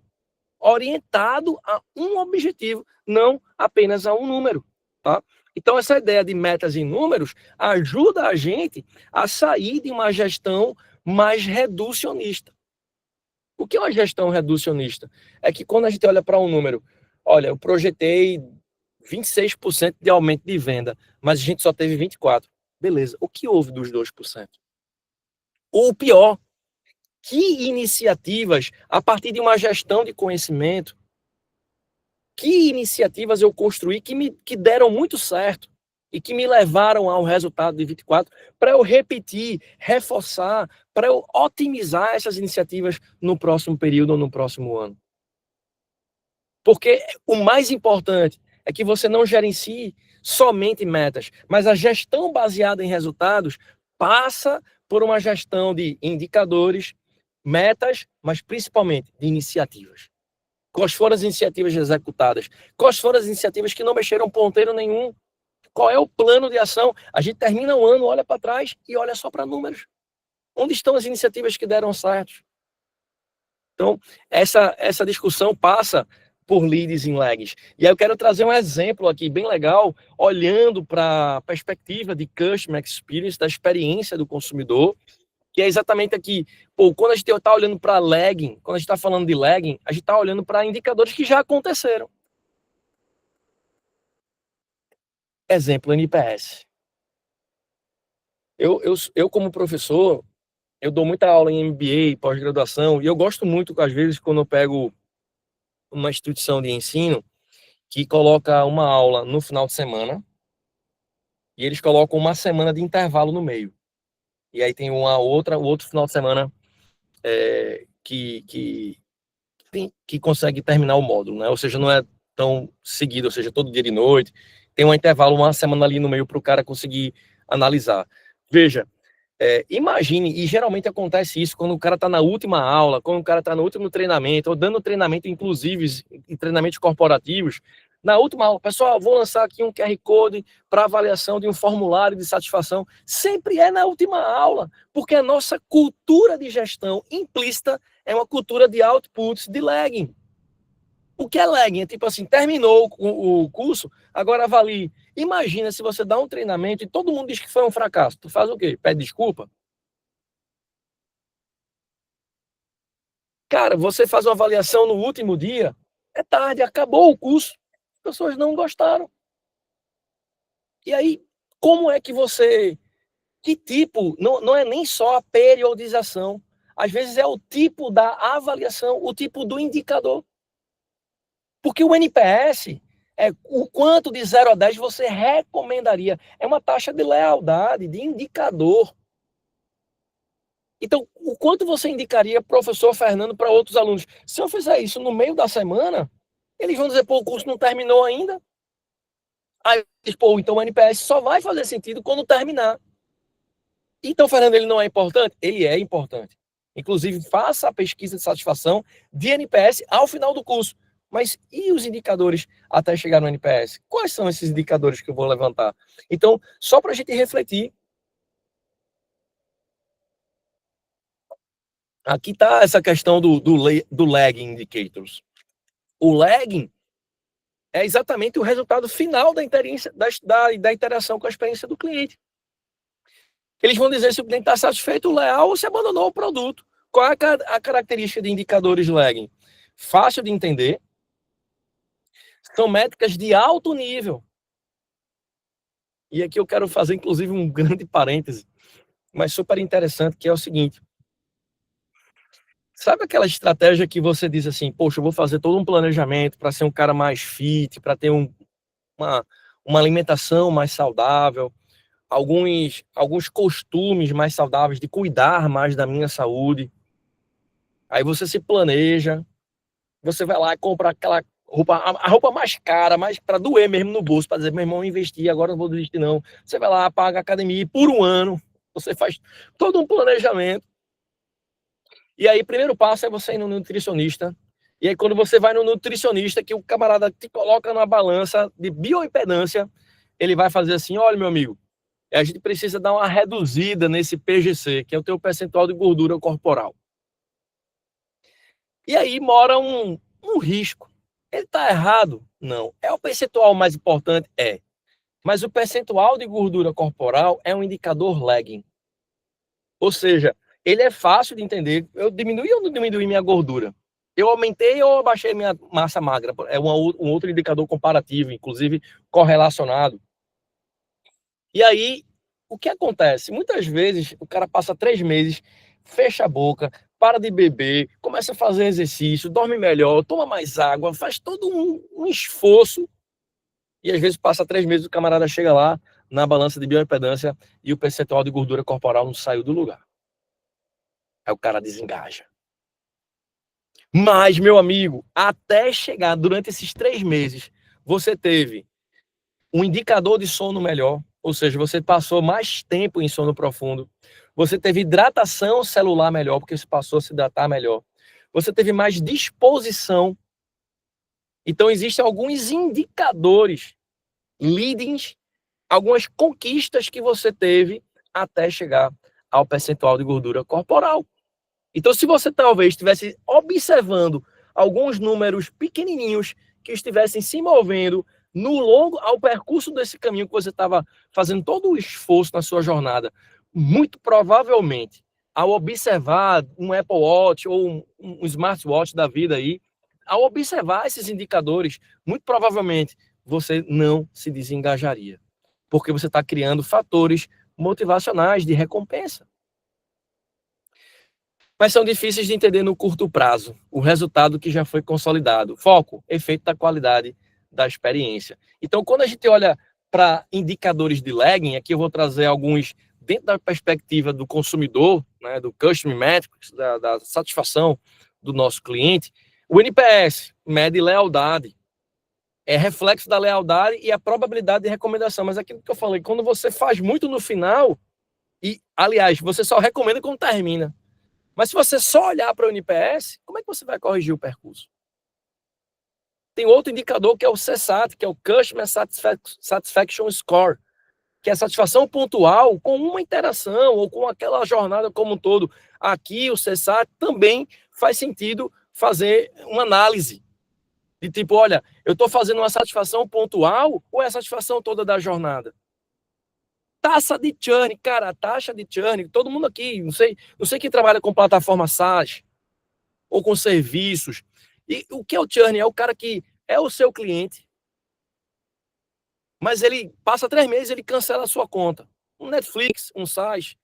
orientado a um objetivo, não apenas a um número, tá? Então, essa ideia de metas em números ajuda a gente a sair de uma gestão mais reducionista. O que é uma gestão reducionista? É que quando a gente olha para um número, olha, eu projetei 26% de aumento de venda, mas a gente só teve 24%. Beleza, o que houve dos 2%? Ou pior, que iniciativas, a partir de uma gestão de conhecimento, que iniciativas eu construí que deram muito certo e que me levaram ao resultado de 24 para eu repetir, reforçar, para eu otimizar essas iniciativas no próximo período ou no próximo ano. Porque o mais importante é que você não gerencie somente metas, mas a gestão baseada em resultados passa por uma gestão de indicadores, metas, mas principalmente de iniciativas. Quais foram as iniciativas executadas? Quais foram as iniciativas que não mexeram ponteiro nenhum? Qual é o plano de ação? A gente termina o ano, olha para trás e olha só para números. Onde estão as iniciativas que deram certo? Então, essa discussão passa por leads em lags. E aí eu quero trazer um exemplo aqui bem legal, olhando para a perspectiva de customer experience, da experiência do consumidor, que é exatamente aqui. Pô, quando a gente está olhando para lagging, quando a gente está falando de lagging, a gente está olhando para indicadores que já aconteceram. Exemplo, NPS. Eu como professor, eu dou muita aula em MBA, pós-graduação, e eu gosto muito, às vezes, quando eu pego uma instituição de ensino que coloca uma aula no final de semana e eles colocam uma semana de intervalo no meio. E aí tem o outro final de semana que consegue terminar o módulo, né? Ou seja, não é tão seguido, ou seja, todo dia de noite. Tem um intervalo, uma semana ali no meio para o cara conseguir analisar. Veja, imagine, e geralmente acontece isso quando o cara está na última aula, quando o cara está no último treinamento, ou dando treinamento, inclusive em treinamentos corporativos. Na última aula, pessoal, vou lançar aqui um QR Code para avaliação de um formulário de satisfação. Sempre é na última aula, porque a nossa cultura de gestão implícita é uma cultura de outputs, de lagging. O que é lagging? É tipo assim, terminou o curso, agora avalie. Imagina se você dá um treinamento e todo mundo diz que foi um fracasso. Tu faz o quê? Pede desculpa? Cara, você faz uma avaliação no último dia, é tarde, acabou o curso. As pessoas não gostaram. E aí, como é que você Que tipo, não é nem só a periodização, às vezes é o tipo da avaliação, o tipo do indicador. Porque o NPS é o quanto de 0 a 10 você recomendaria. É uma taxa de lealdade, de indicador. Então, o quanto você indicaria professor Fernando para outros alunos? Se eu fizer isso no meio da semana, eles vão dizer, pô, o curso não terminou ainda. Aí, pô, então o NPS só vai fazer sentido quando terminar. Então, Fernando, ele não é importante? Ele é importante. Inclusive, faça a pesquisa de satisfação de NPS ao final do curso. Mas e os indicadores até chegar no NPS? Quais são esses indicadores que eu vou levantar? Então, só para a gente refletir, aqui está essa questão do lagging indicators. O lagging é exatamente o resultado final da interação com a experiência do cliente. Eles vão dizer se o cliente está satisfeito, leal ou se abandonou o produto. Qual é a característica de indicadores lagging? Fácil de entender. São métricas de alto nível. E aqui eu quero fazer, inclusive, um grande parêntese, mas super interessante, que é o seguinte. Sabe aquela estratégia que você diz assim, poxa, eu vou fazer todo um planejamento para ser um cara mais fit, para ter uma alimentação mais saudável, alguns costumes mais saudáveis, de cuidar mais da minha saúde. Aí você se planeja, você vai lá e compra aquela roupa, a roupa mais cara, mais para doer mesmo no bolso, para dizer, meu irmão, investi, agora não vou desistir não. Você vai lá, paga a academia por um ano, você faz todo um planejamento. E aí, primeiro passo é você ir no nutricionista. E aí, quando você vai no nutricionista, que o camarada te coloca numa balança de bioimpedância, ele vai fazer assim, olha, meu amigo, a gente precisa dar uma reduzida nesse PGC, que é o teu percentual de gordura corporal. E aí mora um risco. Ele está errado? Não. É o percentual mais importante? É. Mas o percentual de gordura corporal é um indicador lagging. Ou seja, ele é fácil de entender. Eu diminui ou não diminui minha gordura? Eu aumentei ou abaixei minha massa magra? É um outro indicador comparativo, inclusive correlacionado. E aí, o que acontece? Muitas vezes o cara passa 3 meses, fecha a boca, para de beber, começa a fazer exercício, dorme melhor, toma mais água, faz todo um esforço. E às vezes passa 3 meses, o camarada chega lá na balança de bioimpedância e o percentual de gordura corporal não saiu do lugar. Aí o cara desengaja. Mas, meu amigo, até chegar durante esses 3 meses, você teve um indicador de sono melhor, ou seja, você passou mais tempo em sono profundo, você teve hidratação celular melhor, porque você passou a se hidratar melhor, você teve mais disposição. Então, existem alguns indicadores, leadings, algumas conquistas que você teve até chegar ao percentual de gordura corporal. Então, se você talvez estivesse observando alguns números pequenininhos que estivessem se movendo ao percurso desse caminho que você estava fazendo todo o esforço na sua jornada, muito provavelmente, ao observar um Apple Watch ou um smartwatch da vida aí, ao observar esses indicadores, muito provavelmente você não se desengajaria, porque você está criando fatores motivacionais de recompensa. Mas são difíceis de entender no curto prazo, o resultado que já foi consolidado. Foco, efeito da qualidade da experiência. Então, quando a gente olha para indicadores de lagging, aqui eu vou trazer alguns dentro da perspectiva do consumidor, né, do Customer Metrics, da satisfação do nosso cliente. O NPS mede lealdade, é reflexo da lealdade e a probabilidade de recomendação. Mas aquilo que eu falei, quando você faz muito no final, e, aliás, você só recomenda quando termina. Mas se você só olhar para o NPS, como é que você vai corrigir o percurso? Tem outro indicador que é o CSAT, que é o Customer Satisfaction Score, que é a satisfação pontual com uma interação ou com aquela jornada como um todo. Aqui o CSAT também faz sentido fazer uma análise de tipo, olha, eu estou fazendo uma satisfação pontual ou é a satisfação toda da jornada? Taxa de churn, cara, taxa de churn, todo mundo aqui, não sei quem trabalha com plataforma SaaS ou com serviços. E o que é o churn? É o cara que é o seu cliente, mas ele passa 3 meses, ele cancela a sua conta. um Netflix, um SaaS,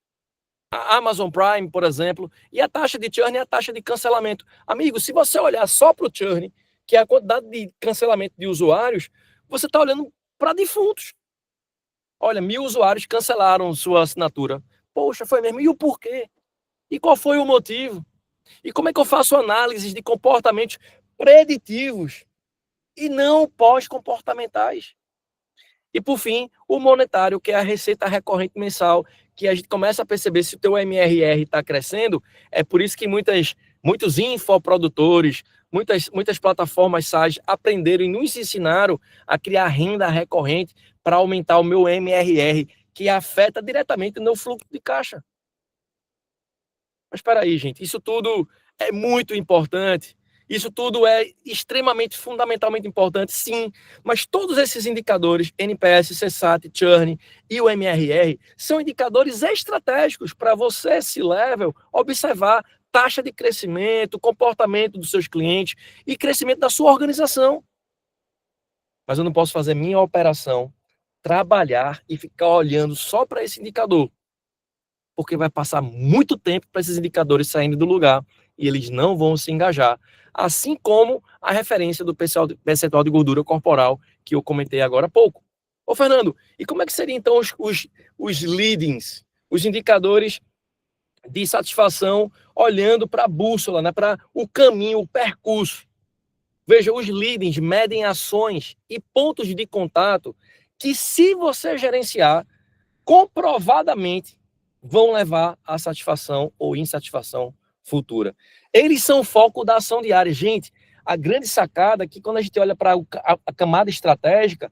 a Amazon Prime, por exemplo, e a taxa de churn é a taxa de cancelamento. Amigo, se você olhar só para o churn, que é a quantidade de cancelamento de usuários, você está olhando para defuntos. Olha, 1.000 usuários cancelaram sua assinatura. Poxa, foi mesmo. E o porquê? E qual foi o motivo? E como é que eu faço análises de comportamentos preditivos e não pós-comportamentais? E, por fim, o monetário, que é a receita recorrente mensal, que a gente começa a perceber se o teu MRR está crescendo. É por isso que muitos infoprodutores, muitas plataformas SaaS aprenderam e nos ensinaram a criar renda recorrente para aumentar o meu MRR, que afeta diretamente o meu fluxo de caixa. Mas espera aí, gente, isso tudo é muito importante. Isso tudo é extremamente, fundamentalmente importante, sim, mas todos esses indicadores, NPS, CSAT, Churn e o MRR, são indicadores estratégicos para você, C-Level, observar taxa de crescimento, comportamento dos seus clientes e crescimento da sua organização. Mas eu não posso fazer minha operação, trabalhar e ficar olhando só para esse indicador, porque vai passar muito tempo para esses indicadores saindo do lugar e eles não vão se engajar. Assim como a referência do percentual de gordura corporal que eu comentei agora há pouco. Ô, Fernando, e como é que seriam então os leadings, os indicadores de satisfação olhando para a bússola, né, para o caminho, o percurso? Veja, os leadings medem ações e pontos de contato que, se você gerenciar, comprovadamente vão levar à satisfação ou insatisfação futura. Eles são o foco da ação diária. Gente, a grande sacada é que quando a gente olha para a camada estratégica,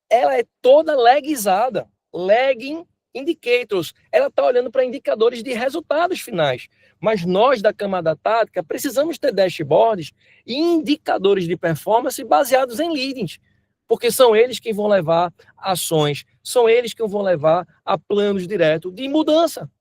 ela é toda laguizada. Lagging indicators. Ela está olhando para indicadores de resultados finais. Mas nós, da camada tática, precisamos ter dashboards e indicadores de performance baseados em leadings, porque são eles que vão levar ações, são eles que vão levar a planos diretos de mudança.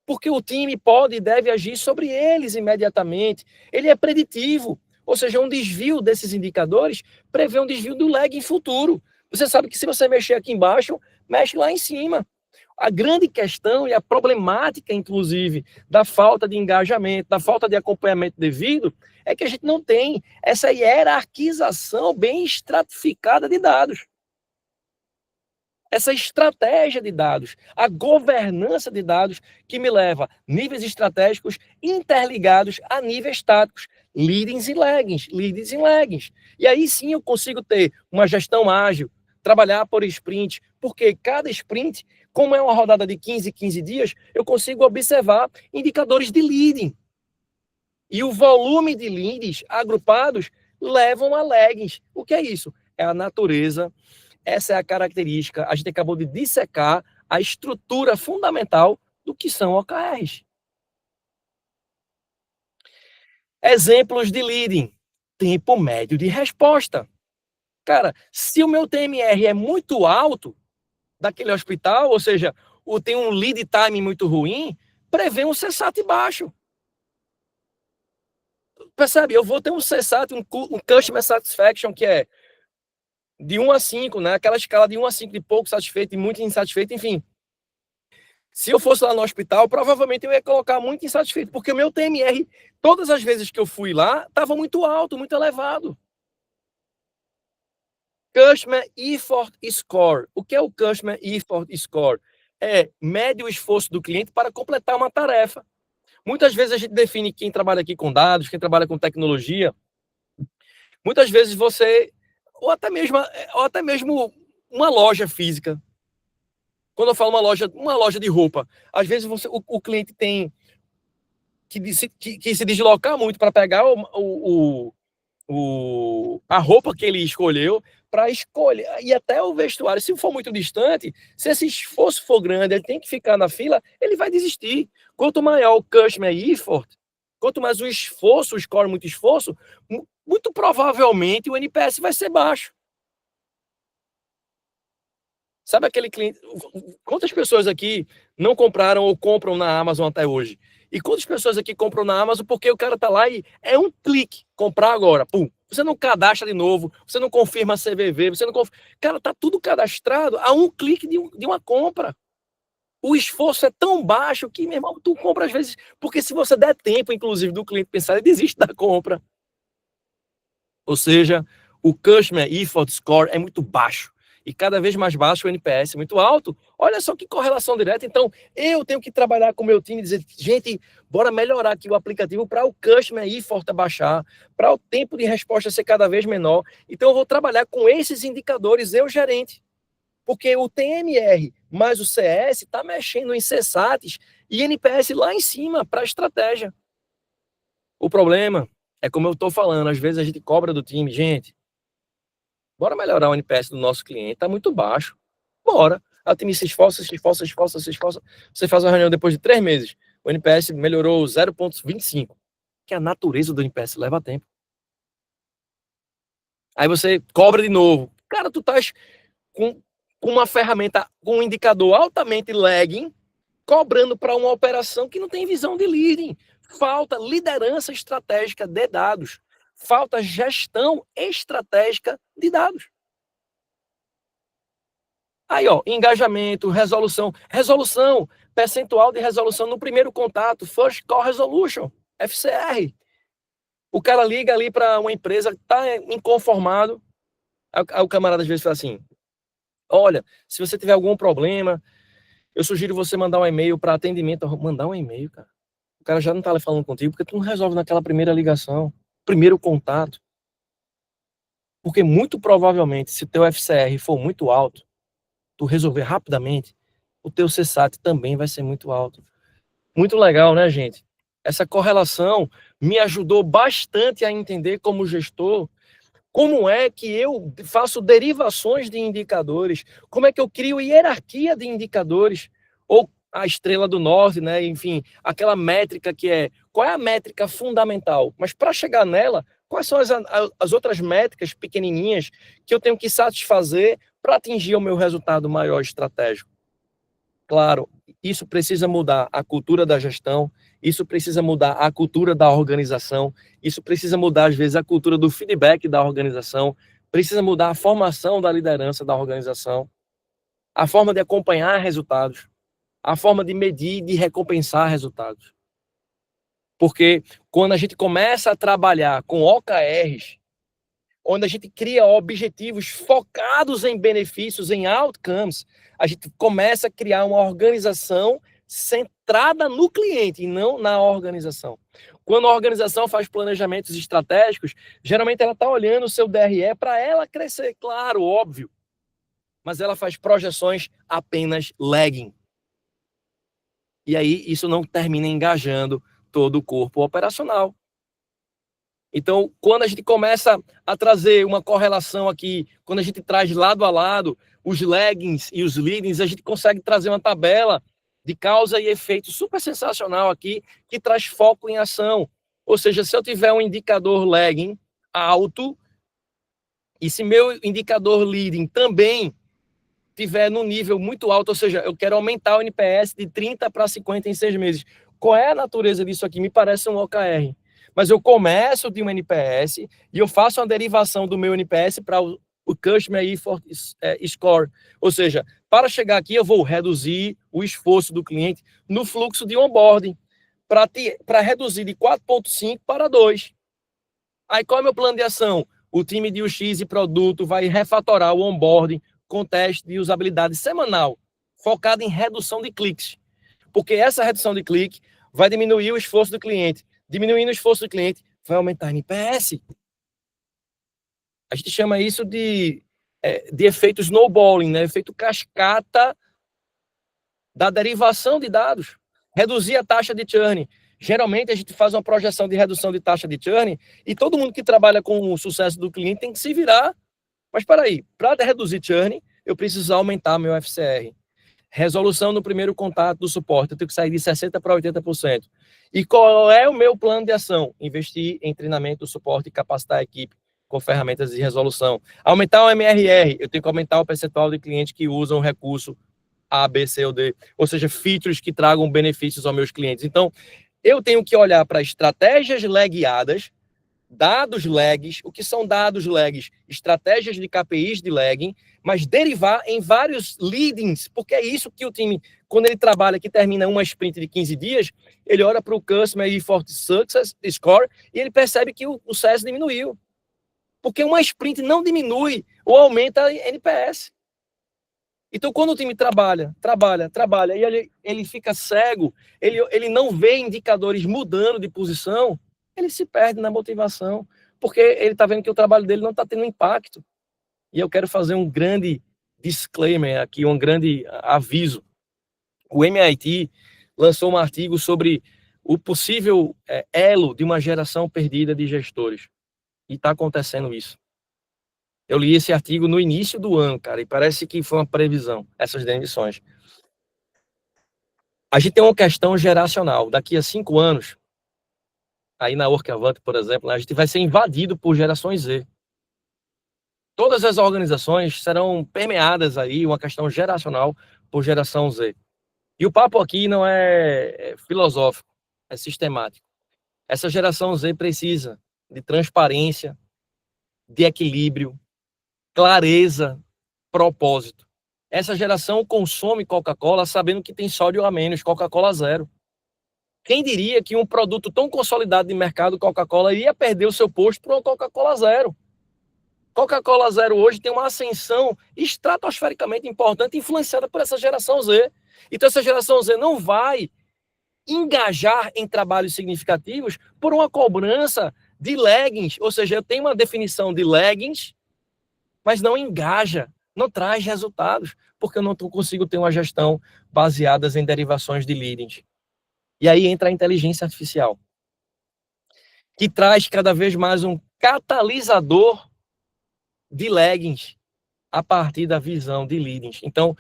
Porque o time pode e deve agir sobre eles imediatamente. Ele é preditivo, ou seja, um desvio desses indicadores prevê um desvio do lag em futuro. Você sabe que se você mexer aqui embaixo, mexe lá em cima. A grande questão e a problemática, inclusive, da falta de engajamento, da falta de acompanhamento devido, é que a gente não tem essa hierarquização bem estratificada de dados. Essa estratégia de dados, a governança de dados que me leva a níveis estratégicos interligados a níveis táticos, leadings e laggings. E aí sim eu consigo ter uma gestão ágil, trabalhar por sprint, porque cada sprint, como é uma rodada de 15 dias, eu consigo observar indicadores de leading. E o volume de leads agrupados levam a laggings. O que é isso? É a natureza. Essa é a característica. A gente acabou de dissecar a estrutura fundamental do que são OKRs. Exemplos de leading. Tempo médio de resposta. Cara, se o meu TMR é muito alto daquele hospital, ou seja, tem um lead time muito ruim, prevê um CSAT baixo. Percebe? Eu vou ter um CSAT, um Customer Satisfaction, que é de 1 a 5, né? Aquela escala de 1 a 5, de pouco satisfeito e muito insatisfeito, enfim. Se eu fosse lá no hospital, provavelmente eu ia colocar muito insatisfeito, porque o meu TMR, todas as vezes que eu fui lá, estava muito alto, muito elevado. Customer Effort Score. O que é o Customer Effort Score? Mede o esforço do cliente para completar uma tarefa. Muitas vezes a gente define quem trabalha aqui com dados, quem trabalha com tecnologia. Muitas vezes você, ou até mesmo uma loja física. Quando eu falo uma loja de roupa, às vezes o cliente tem que se deslocar muito para pegar a roupa que ele escolheu, para escolher, e até o vestuário, se for muito distante, se esse esforço for grande, ele tem que ficar na fila, ele vai desistir. Quanto maior o customer effort, quanto mais o esforço, o score muito esforço, muito provavelmente o NPS vai ser baixo. Sabe aquele cliente, quantas pessoas aqui não compraram ou compram na Amazon até hoje? E quantas pessoas aqui compram na Amazon porque o cara tá lá e é um clique, comprar agora, pum, Você não cadastra de novo, você não confirma a CVV, você não confirma... Cara, tá tudo cadastrado a um clique de uma compra. O esforço é tão baixo que, meu irmão, tu compra às vezes... Porque se você der tempo, inclusive, do cliente pensar, ele desiste da compra. Ou seja, o Customer Effort Score é muito baixo. E cada vez mais baixo o NPS é muito alto. Olha só que correlação direta. Então, eu tenho que trabalhar com o meu time e dizer, gente, bora melhorar aqui o aplicativo para o Customer Effort baixar, para o tempo de resposta ser cada vez menor. Então, eu vou trabalhar com esses indicadores, eu, gerente. Porque o TMR mais o CS está mexendo em CSATs e NPS lá em cima para a estratégia. O problema é, como eu estou falando, às vezes a gente cobra do time, gente, bora melhorar o NPS do nosso cliente, tá muito baixo. Bora. O time se esforça. Você faz uma reunião depois de 3 meses. O NPS melhorou 0,25. Que a natureza do NPS leva tempo. Aí você cobra de novo. Cara, tu estás com uma ferramenta, com um indicador altamente lagging, cobrando para uma operação que não tem visão de leading. Falta liderança estratégica de dados. Falta gestão estratégica de dados. Aí, ó, engajamento, resolução, percentual de resolução no primeiro contato, First Call Resolution, FCR. O cara liga ali para uma empresa que está inconformado, aí o camarada às vezes fala assim, olha, se você tiver algum problema, eu sugiro você mandar um e-mail para atendimento. Mandar um e-mail, cara. O cara já não está falando contigo, porque tu não resolve naquela primeira ligação, primeiro contato. Porque muito provavelmente, se teu FCR for muito alto, tu resolver rapidamente, o teu CSAT também vai ser muito alto. Muito legal, né, gente? Essa correlação me ajudou bastante a entender como gestor como é que eu faço derivações de indicadores, como é que eu crio hierarquia de indicadores, ou a estrela do norte, né? Enfim, aquela métrica que é, qual é a métrica fundamental? Mas para chegar nela, quais são as outras métricas pequenininhas que eu tenho que satisfazer para atingir o meu resultado maior estratégico? Claro, isso precisa mudar a cultura da gestão, isso precisa mudar a cultura da organização, isso precisa mudar, às vezes, a cultura do feedback da organização, precisa mudar a formação da liderança da organização, a forma de acompanhar resultados, a forma de medir e de recompensar resultados. Porque quando a gente começa a trabalhar com OKRs, onde a gente cria objetivos focados em benefícios, em outcomes, a gente começa a criar uma organização centrada no cliente e não na organização. Quando a organização faz planejamentos estratégicos, geralmente ela está olhando o seu DRE para ela crescer, claro, óbvio, mas ela faz projeções apenas lagging. E aí isso não termina engajando todo o corpo operacional. Então, quando a gente começa a trazer uma correlação aqui, quando a gente traz lado a lado os laggings e os leadings, a gente consegue trazer uma tabela de causa e efeito super sensacional aqui, que traz foco em ação. Ou seja, se eu tiver um indicador lagging alto, e se meu indicador leading também tiver no nível muito alto, ou seja, eu quero aumentar o NPS de 30 para 50 em 6 meses. Qual é a natureza disso aqui? Me parece um OKR. Mas eu começo de um NPS e eu faço uma derivação do meu NPS para o Customer Effort Score. Ou seja, para chegar aqui, eu vou reduzir o esforço do cliente no fluxo de onboarding, para reduzir de 4,5 para 2. Aí, qual é o meu plano de ação? O time de UX e produto vai refatorar o onboarding com teste de usabilidade semanal, focado em redução de cliques. Porque essa redução de clique vai diminuir o esforço do cliente. Diminuindo o esforço do cliente, vai aumentar o NPS. A gente chama isso de efeito snowballing, né? Efeito cascata da derivação de dados. Reduzir a taxa de churn. Geralmente, a gente faz uma projeção de redução de taxa de churn e todo mundo que trabalha com o sucesso do cliente tem que se virar. Mas, peraí, para reduzir churn, eu preciso aumentar meu FCR. Resolução no primeiro contato do suporte, eu tenho que sair de 60% para 80%. E qual é o meu plano de ação? Investir em treinamento, suporte e capacitar a equipe com ferramentas de resolução. Aumentar o MRR, eu tenho que aumentar o percentual de clientes que usam o recurso A, B, C ou D, ou seja, features que tragam benefícios aos meus clientes. Então, eu tenho que olhar para estratégias leguiadas dados lags. O que são dados lags? Estratégias de KPIs de lagging, mas derivar em vários leadings, porque é isso que o time, quando ele trabalha, que termina uma sprint de 15 dias, ele olha para o Customer Effort Success Score e ele percebe que o CS diminuiu. Porque uma sprint não diminui ou aumenta a NPS. Então, quando o time trabalha, e ele fica cego, ele não vê indicadores mudando de posição, ele se perde na motivação, porque ele está vendo que o trabalho dele não está tendo impacto. E eu quero fazer um grande disclaimer aqui, um grande aviso. O MIT lançou um artigo sobre o possível elo de uma geração perdida de gestores. E está acontecendo isso. Eu li esse artigo no início do ano, cara, e parece que foi uma previsão, essas demissões. A gente tem uma questão geracional. Daqui a 5 anos, aí na Workavant, por exemplo, a gente vai ser invadido por gerações Z. Todas as organizações serão permeadas aí, uma questão geracional por geração Z. E o papo aqui não é filosófico, é sistemático. Essa geração Z precisa de transparência, de equilíbrio, clareza, propósito. Essa geração consome Coca-Cola sabendo que tem sódio a menos, Coca-Cola zero. Quem diria que um produto tão consolidado de mercado, Coca-Cola, iria perder o seu posto para uma Coca-Cola zero? Coca-Cola zero hoje tem uma ascensão estratosfericamente importante, influenciada por essa geração Z. Então, essa geração Z não vai engajar em trabalhos significativos por uma cobrança de laggings. Ou seja, eu tenho uma definição de laggings, mas não engaja, não traz resultados, porque eu não consigo ter uma gestão baseada em derivações de leadings. E aí entra a inteligência artificial, que traz cada vez mais um catalisador de laggings a partir da visão de leadings. Então,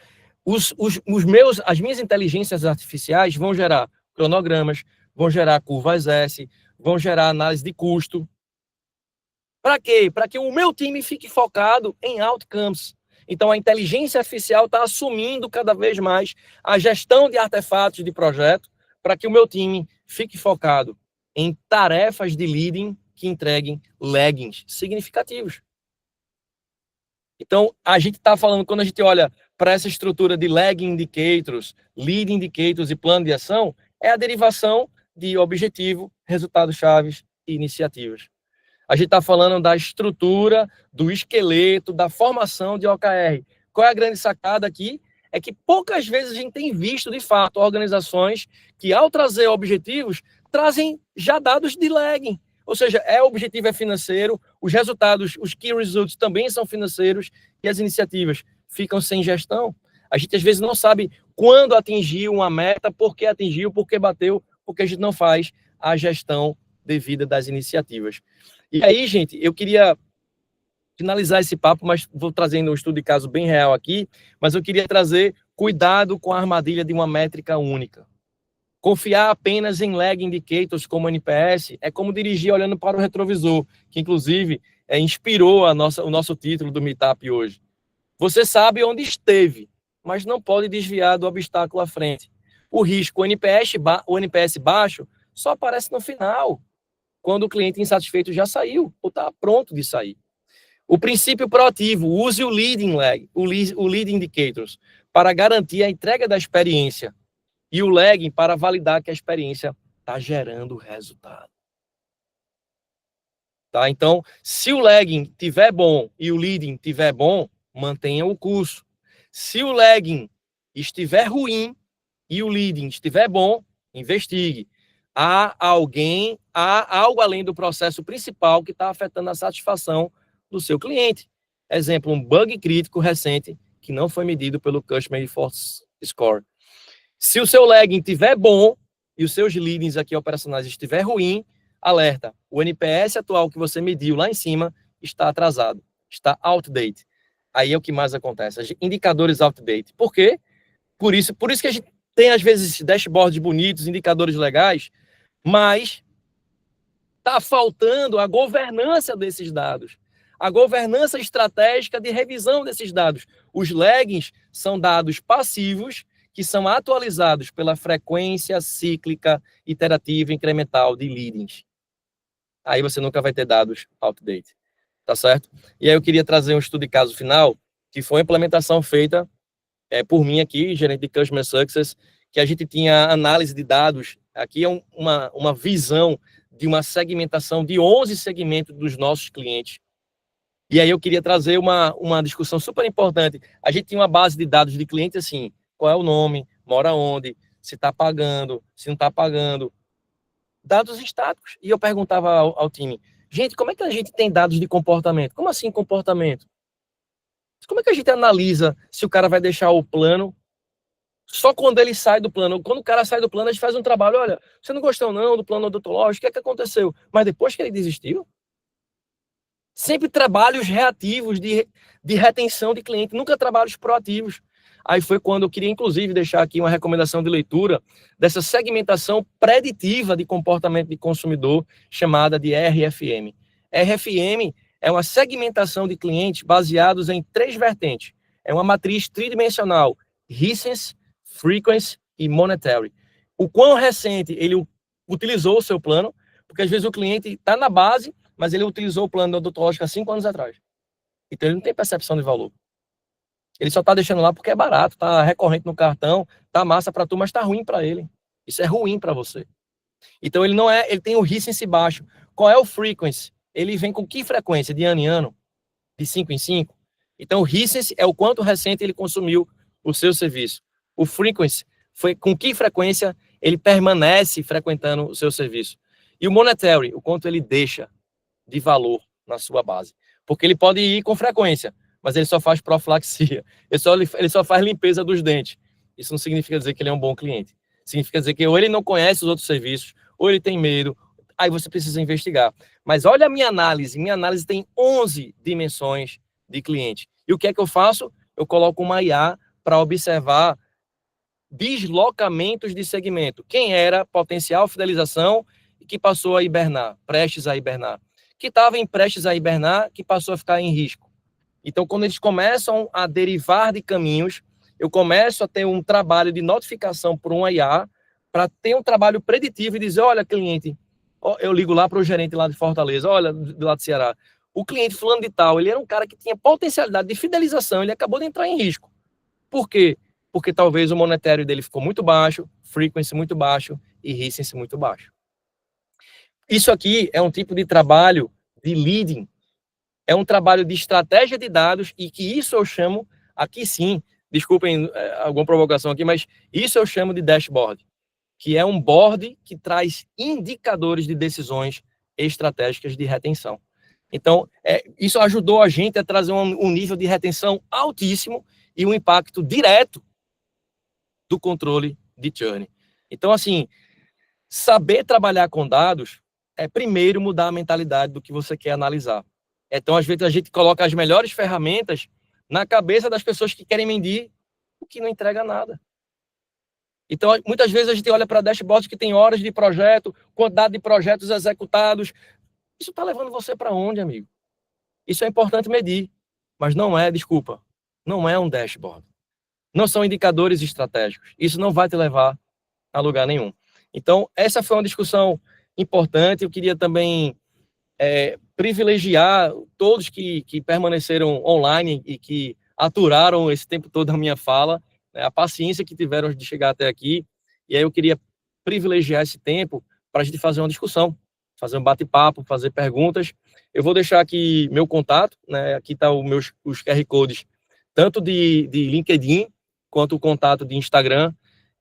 as minhas inteligências artificiais vão gerar cronogramas, vão gerar curvas S, vão gerar análise de custo. Para quê? Para que o meu time fique focado em outcomes. Então, a inteligência artificial está assumindo cada vez mais a gestão de artefatos de projeto para que o meu time fique focado em tarefas de leading que entreguem laggings significativos. Então, a gente está falando, quando a gente olha para essa estrutura de lagging indicators, lead indicators e plano de ação, é a derivação de objetivo, resultados chaves e iniciativas. A gente está falando da estrutura, do esqueleto, da formação de OKR. Qual é a grande sacada aqui? É que poucas vezes a gente tem visto, de fato, organizações que, ao trazer objetivos, trazem já dados de lagging. Ou seja, o objetivo é financeiro, os resultados, os key results também são financeiros e as iniciativas ficam sem gestão. A gente, às vezes, não sabe quando atingiu uma meta, por que atingiu, por que bateu, porque a gente não faz a gestão devida das iniciativas. E aí, gente, eu queria finalizar esse papo, mas vou trazendo um estudo de caso bem real aqui, mas eu queria trazer cuidado com a armadilha de uma métrica única. Confiar apenas em lag indicators como NPS é como dirigir olhando para o retrovisor, que inclusive inspirou o nosso título do Meetup hoje. Você sabe onde esteve, mas não pode desviar do obstáculo à frente. O risco, o NPS baixo, só aparece no final, quando o cliente insatisfeito já saiu ou está pronto de sair. O princípio proativo, use o leading lag, o leading indicators, para garantir a entrega da experiência e o lagging para validar que a experiência está gerando resultado. Tá? Então, se o lagging tiver bom e o leading tiver bom, mantenha o curso. Se o lagging estiver ruim e o leading estiver bom, investigue. Há algo além do processo principal que está afetando a satisfação do seu cliente. Exemplo, um bug crítico recente que não foi medido pelo Customer Effort Score. Se o seu lagging estiver bom e os seus leadings aqui operacionais estiver ruim, alerta, o NPS atual que você mediu lá em cima está atrasado, está outdated. Aí é o que mais acontece, indicadores outdated. Por quê? Por isso que a gente tem, às vezes, dashboards bonitos, indicadores legais, mas está faltando a governança desses dados, a governança estratégica de revisão desses dados. Os laggings são dados passivos que são atualizados pela frequência cíclica iterativa incremental de leadings. aí você nunca vai ter dados outdated, tá certo? E aí eu queria trazer um estudo de caso final, que foi a implementação feita por mim aqui, gerente de Customer Success, que a gente tinha análise de dados, aqui é uma visão de uma segmentação de 11 segmentos dos nossos clientes. E aí eu queria trazer uma discussão super importante. A gente tinha uma base de dados de cliente assim, qual é o nome, mora onde, se está pagando, se não está pagando, dados estáticos. E eu perguntava ao time, gente, como é que a gente tem dados de comportamento? Como assim comportamento? Como é que a gente analisa se o cara vai deixar o plano só quando ele sai do plano? Quando o cara sai do plano, a gente faz um trabalho, olha, você não gostou não do plano odontológico, o que é que aconteceu? Mas depois que ele desistiu, sempre trabalhos reativos de retenção de cliente, nunca trabalhos proativos. Aí foi quando eu queria, inclusive, deixar aqui uma recomendação de leitura dessa segmentação preditiva de comportamento de consumidor, chamada de RFM. RFM é uma segmentação de clientes baseados em 3 vertentes. É uma matriz tridimensional: Recency, Frequency e Monetary. O quão recente ele utilizou o seu plano, porque às vezes o cliente está na base, mas ele utilizou o plano odontológico há 5 anos atrás. Então ele não tem percepção de valor. Ele só está deixando lá porque é barato, está recorrente no cartão, tá massa para tu, mas está ruim para ele. Isso é ruim para você. Então ele não é, ele tem o recency baixo. Qual é o frequency? Ele vem com que frequência? De ano em ano? De 5 em 5? Então o recency é o quanto recente ele consumiu o seu serviço. O frequency foi com que frequência ele permanece frequentando o seu serviço. E o monetary, o quanto ele deixa de valor na sua base. Porque ele pode ir com frequência, mas ele só faz profilaxia. Ele só faz limpeza dos dentes. Isso não significa dizer que ele é um bom cliente. Significa dizer que ou ele não conhece os outros serviços, ou ele tem medo. Aí você precisa investigar. Mas olha a minha análise. Minha análise tem 11 dimensões de cliente. E o que é que eu faço? Eu coloco uma IA para observar deslocamentos de segmento. Quem era potencial fidelização e que passou a hibernar, prestes a hibernar. Que estava em prestes a hibernar, que passou a ficar em risco. Então, quando eles começam a derivar de caminhos, eu começo a ter um trabalho de notificação por um IA, para ter um trabalho preditivo e dizer, olha, cliente, eu ligo lá para o gerente lá de Fortaleza, olha, do lado de Ceará, o cliente fulano de tal, ele era um cara que tinha potencialidade de fidelização, ele acabou de entrar em risco. Por quê? Porque talvez o monetário dele ficou muito baixo, frequency muito baixo e recency muito baixo. Isso aqui é um tipo de trabalho de leading, é um trabalho de estratégia de dados e que isso eu chamo, aqui sim, desculpem alguma provocação aqui, mas isso eu chamo de dashboard, que é um board que traz indicadores de decisões estratégicas de retenção. Então, isso ajudou a gente a trazer um nível de retenção altíssimo e um impacto direto do controle de churn. Então, assim, saber trabalhar com dados é primeiro mudar a mentalidade do que você quer analisar. Então, às vezes, a gente coloca as melhores ferramentas na cabeça das pessoas que querem medir o que não entrega nada. Então, muitas vezes a gente olha para dashboards que tem horas de projeto, quantidade de projetos executados. Isso está levando você para onde, amigo? Isso é importante medir, mas não é, desculpa, não é um dashboard. Não são indicadores estratégicos. Isso não vai te levar a lugar nenhum. Então, essa foi uma discussão importante. Eu queria também privilegiar todos que permaneceram online e que aturaram esse tempo todo a minha fala, né, a paciência que tiveram de chegar até aqui. E aí eu queria privilegiar esse tempo para a gente fazer uma discussão, fazer um bate-papo, fazer perguntas. Eu vou deixar aqui meu contato, né? Aqui está os QR Codes, tanto de LinkedIn, quanto o contato de Instagram.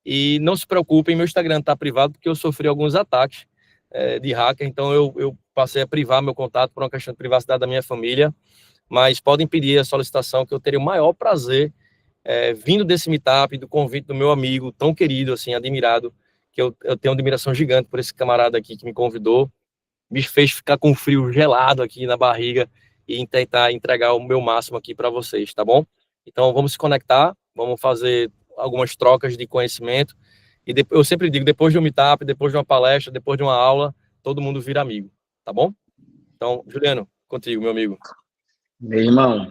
E não se preocupem, meu Instagram está privado, porque eu sofri alguns ataques de hacker, então eu passei a privar meu contato por uma questão de privacidade da minha família, mas podem pedir a solicitação, que eu teria o maior prazer, vindo desse meetup, do convite do meu amigo, tão querido, assim, admirado, que eu tenho uma admiração gigante por esse camarada aqui que me convidou, me fez ficar com frio gelado aqui na barriga e tentar entregar o meu máximo aqui para vocês, tá bom? Então vamos se conectar, vamos fazer algumas trocas de conhecimento, e eu sempre digo, depois de um meetup, depois de uma palestra, depois de uma aula, todo mundo vira amigo, tá bom? Então, Juliano, contigo, meu amigo. Meu irmão,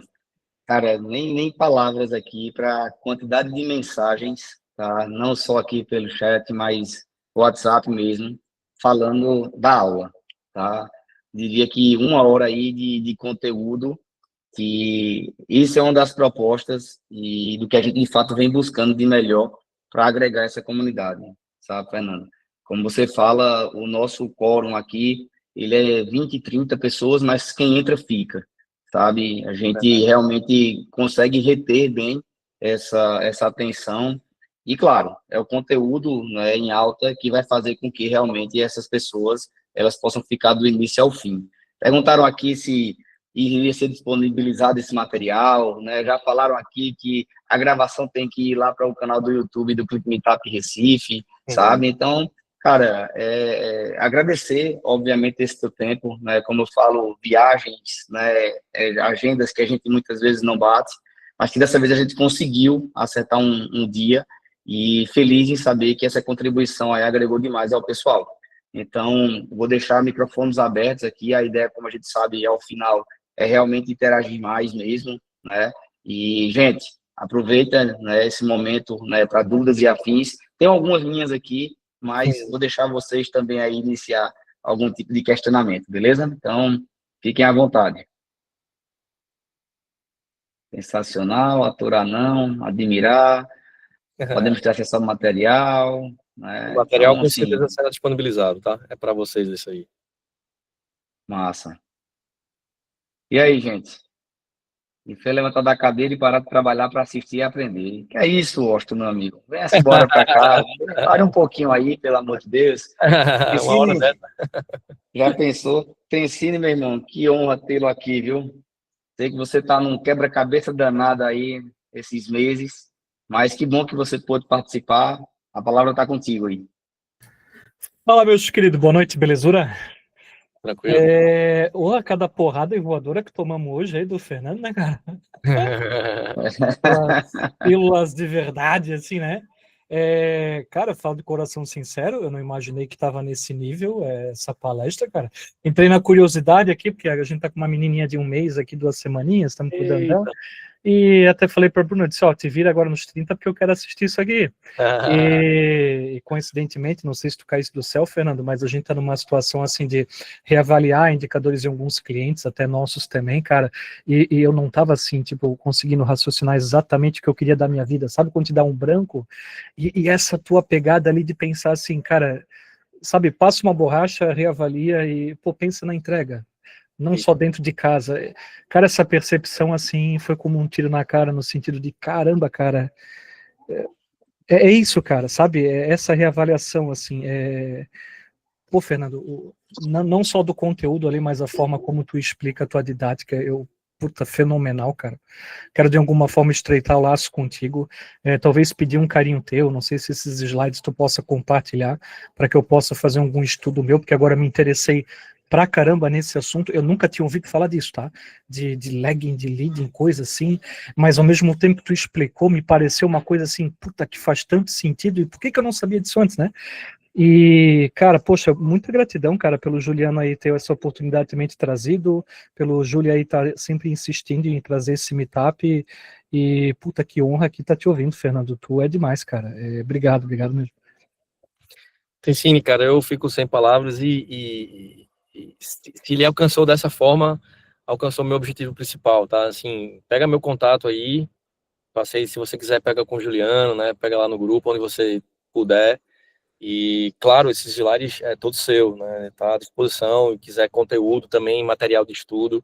cara, nem palavras aqui para a quantidade de mensagens, tá? Não só aqui pelo chat, mas WhatsApp mesmo, falando da aula, tá? diria que 1 hora aí de conteúdo, que isso é uma das propostas e do que a gente, de fato, vem buscando de melhor para agregar essa comunidade, sabe, Fernando? Como você fala, o nosso quórum aqui, ele é 20, 30 pessoas, mas quem entra fica, sabe? A gente realmente consegue reter bem essa atenção e, claro, é o conteúdo, né, em alta que vai fazer com que realmente essas pessoas elas possam ficar do início ao fim. Perguntaram aqui se iria ser disponibilizado esse material, né? Já falaram aqui que a gravação tem que ir lá para o canal do YouTube do Clique Meetup Recife, sabe? Então, cara, agradecer, obviamente, esse teu tempo, né? Como eu falo, viagens, né? Agendas que a gente muitas vezes não bate, mas que dessa vez a gente conseguiu acertar um dia e feliz em saber que essa contribuição aí agregou demais ao pessoal. Então, vou deixar microfones abertos aqui. A ideia, como a gente sabe, ao final é realmente interagir mais mesmo, né? E, gente, aproveita, né, esse momento, né, para dúvidas e afins. Tem algumas minhas aqui, mas vou deixar vocês também aí iniciar algum tipo de questionamento, beleza? Então, fiquem à vontade. Sensacional, aturar não, admirar, podemos ter acesso ao material, né? O material Então, com assim, certeza será disponibilizado, tá? É para vocês isso aí. massa. E aí, gente? E foi levantar da cadeira e parar de trabalhar para assistir e aprender. Que é isso, Austin, meu amigo? Venha-se embora para cá. Pare um pouquinho aí, pelo amor de Deus. Uma hora Tencine, dessa. já pensou? Tencine, meu irmão, que honra tê-lo aqui, viu? Sei que você está num quebra-cabeça danado aí esses meses, mas que bom que você pôde participar. A palavra está contigo aí. Fala, meus queridos, boa noite, belezura? Tranquilo? Cada porrada e voadora que tomamos hoje aí do Fernando, né, cara? Pílulas de verdade, assim, né? Cara, eu falo de coração sincero, eu não imaginei que estava nesse nível, essa palestra, cara. Entrei na curiosidade aqui, porque a gente tá com uma menininha de 1 mês aqui, 2 semaninhas, estamos cuidando dela. E até falei para Bruno, eu disse, te vira agora nos 30 porque eu quero assistir isso aqui. E coincidentemente, não sei se tu caísse do céu, Fernando, mas a gente está numa situação assim de reavaliar indicadores de alguns clientes, até nossos também, cara, e eu não estava assim, tipo, conseguindo raciocinar exatamente o que eu queria da minha vida, sabe quando te dá um branco? E essa tua pegada ali de pensar assim, cara, sabe, passa uma borracha, reavalia e, pô, pensa na entrega. Não só dentro de casa. Cara, essa percepção, assim, foi como um tiro na cara, no sentido de, caramba, cara, é isso, cara, sabe? É essa reavaliação, assim, Pô, Fernando, não só do conteúdo ali, mas a forma como tu explica a tua didática, puta, fenomenal, cara. Quero de alguma forma estreitar o laço contigo, talvez pedir um carinho teu, não sei se esses slides tu possa compartilhar, para que eu possa fazer algum estudo meu, porque agora me interessei pra caramba nesse assunto, eu nunca tinha ouvido falar disso, tá? De lagging, de leading, coisa assim, mas ao mesmo tempo que tu explicou, me pareceu uma coisa assim, puta, que faz tanto sentido, e por que eu não sabia disso antes, né? E, cara, poxa, muita gratidão, cara, pelo Juliano aí ter essa oportunidade também de trazido, pelo Júlio aí tá sempre insistindo em trazer esse meetup, e puta, que honra aqui tá te ouvindo, Fernando, tu é demais, cara, obrigado mesmo. Sim, cara, eu fico sem palavras se ele alcançou dessa forma, alcançou meu objetivo principal, tá? Assim, pega meu contato aí, passei, se você quiser, pega com o Juliano, né? Pega lá no grupo, onde você puder. E, claro, esses slides é todo seu, né? Tá à disposição, e quiser conteúdo também, material de estudo,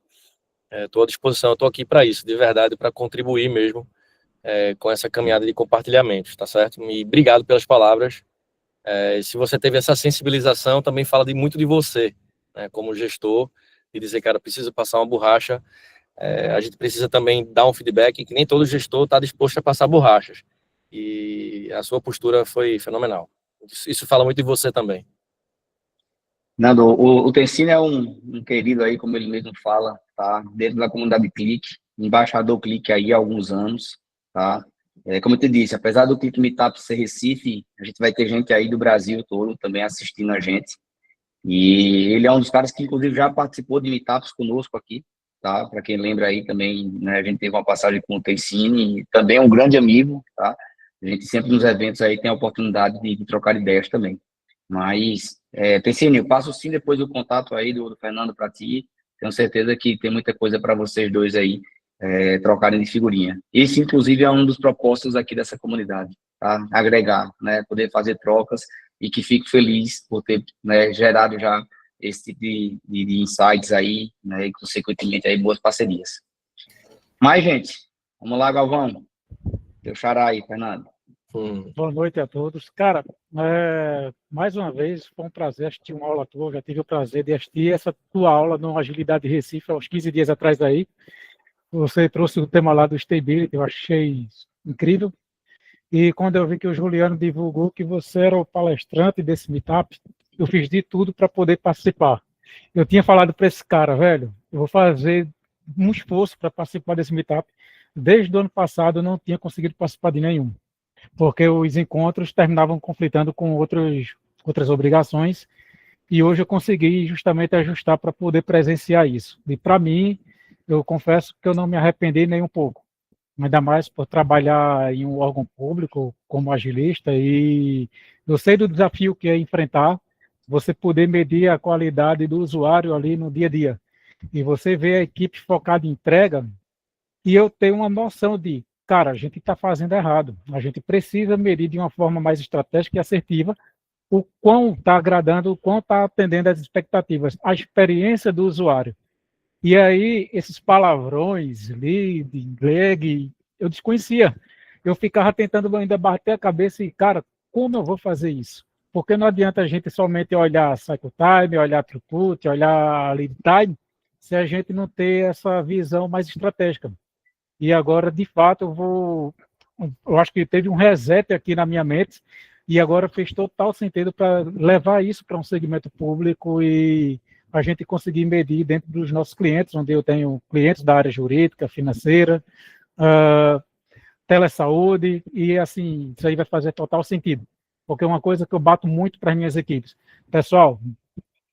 estou à disposição, estou aqui para isso, de verdade, para contribuir mesmo com essa caminhada de compartilhamento, tá certo? E obrigado pelas palavras. Se você teve essa sensibilização, também fala muito de você, né, como gestor, e dizer, cara, preciso passar uma borracha, a gente precisa também dar um feedback, que nem todo gestor está disposto a passar borrachas. E a sua postura foi fenomenal. Isso fala muito de você também. Nando, o Tencine é um querido aí, como ele mesmo fala, tá? Dentro da comunidade Clique, embaixador Clique aí há alguns anos, tá? Como eu te disse, apesar do Clique Meetup ser Recife, a gente vai ter gente aí do Brasil todo também assistindo a gente. E ele é um dos caras que, inclusive, já participou de meetups conosco aqui, tá? Para quem lembra aí também, né, a gente teve uma passagem com o Tencine, também é um grande amigo, tá? A gente sempre nos eventos aí tem a oportunidade de trocar ideias também. Mas, Pensinho, eu passo sim depois o contato aí do Fernando para ti. Tenho certeza que tem muita coisa para vocês dois aí trocarem de figurinha. Esse, inclusive, é um dos propósitos aqui dessa comunidade, tá? Agregar, né? Poder fazer trocas e que fico feliz por ter, né, gerado já esse tipo de insights aí, né? E, consequentemente, aí, boas parcerias. Mas, gente, vamos lá, Galvão. Teu xará aí, Fernando. Boa noite a todos. Cara, mais uma vez, foi um prazer assistir uma aula tua. Já tive o prazer de assistir essa tua aula no Agilidade Recife, há uns 15 dias atrás aí. Você trouxe o tema lá do Stability, eu achei incrível. E quando eu vi que o Juliano divulgou que você era o palestrante desse meetup, eu fiz de tudo para poder participar. Eu tinha falado para esse cara, velho, eu vou fazer um esforço para participar desse meetup. Desde o ano passado eu não tinha conseguido participar de nenhum, porque os encontros terminavam conflitando com outras obrigações, e hoje eu consegui justamente ajustar para poder presenciar isso. E para mim, eu confesso que eu não me arrependi nem um pouco, ainda mais por trabalhar em um órgão público como agilista, e eu sei do desafio que é enfrentar, você poder medir a qualidade do usuário ali no dia a dia, e você vê a equipe focada em entrega, e eu tenho uma noção de, cara, a gente está fazendo errado, a gente precisa medir de uma forma mais estratégica e assertiva o quão está agradando, o quão está atendendo às expectativas, a experiência do usuário. E aí, esses palavrões, lead, lag, eu desconhecia. Eu ficava tentando ainda bater a cabeça e, cara, como eu vou fazer isso? Porque não adianta a gente somente olhar cycle time, olhar throughput, olhar lead time, se a gente não ter essa visão mais estratégica. E agora, de fato, eu acho que teve um reset aqui na minha mente, e agora fez total sentido para levar isso para um segmento público e a gente conseguir medir dentro dos nossos clientes, onde eu tenho clientes da área jurídica, financeira, telesaúde, e assim, isso aí vai fazer total sentido. Porque é uma coisa que eu bato muito para as minhas equipes. Pessoal,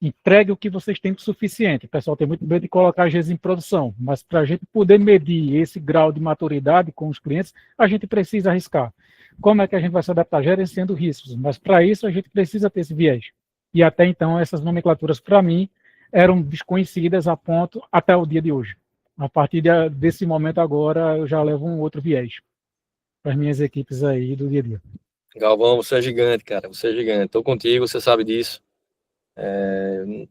entregue o que vocês têm de suficiente. O pessoal tem muito medo de colocar às vezes em produção, mas para a gente poder medir esse grau de maturidade com os clientes, a gente precisa arriscar. Como é que a gente vai se adaptar? Gerenciando riscos, mas para isso a gente precisa ter esse viés. E até então essas nomenclaturas, para mim, eram desconhecidas a ponto até o dia de hoje. A partir desse momento agora, eu já levo um outro viés para as minhas equipes aí do dia a dia. Galvão, você é gigante, cara, você é gigante. Estou contigo, você sabe disso.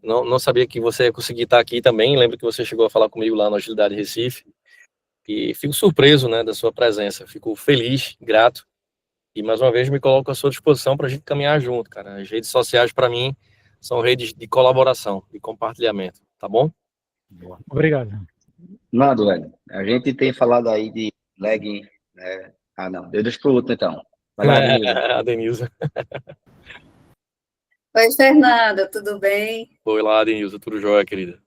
Não sabia que você ia conseguir estar aqui também. Lembro que você chegou a falar comigo lá no Agilidade Recife. E fico surpreso, né, da sua presença. Fico feliz, grato. E mais uma vez me coloco à sua disposição para a gente caminhar junto, cara. As redes sociais, para mim, são redes de colaboração, de compartilhamento, tá bom? Boa. Obrigado. Nada, velho. A gente tem falado aí de lag. Não, eu deixo pro outro então. Vai lá, A Denilza. Oi, Fernanda, tudo bem? Oi lá, Denilza, tudo jóia, querida?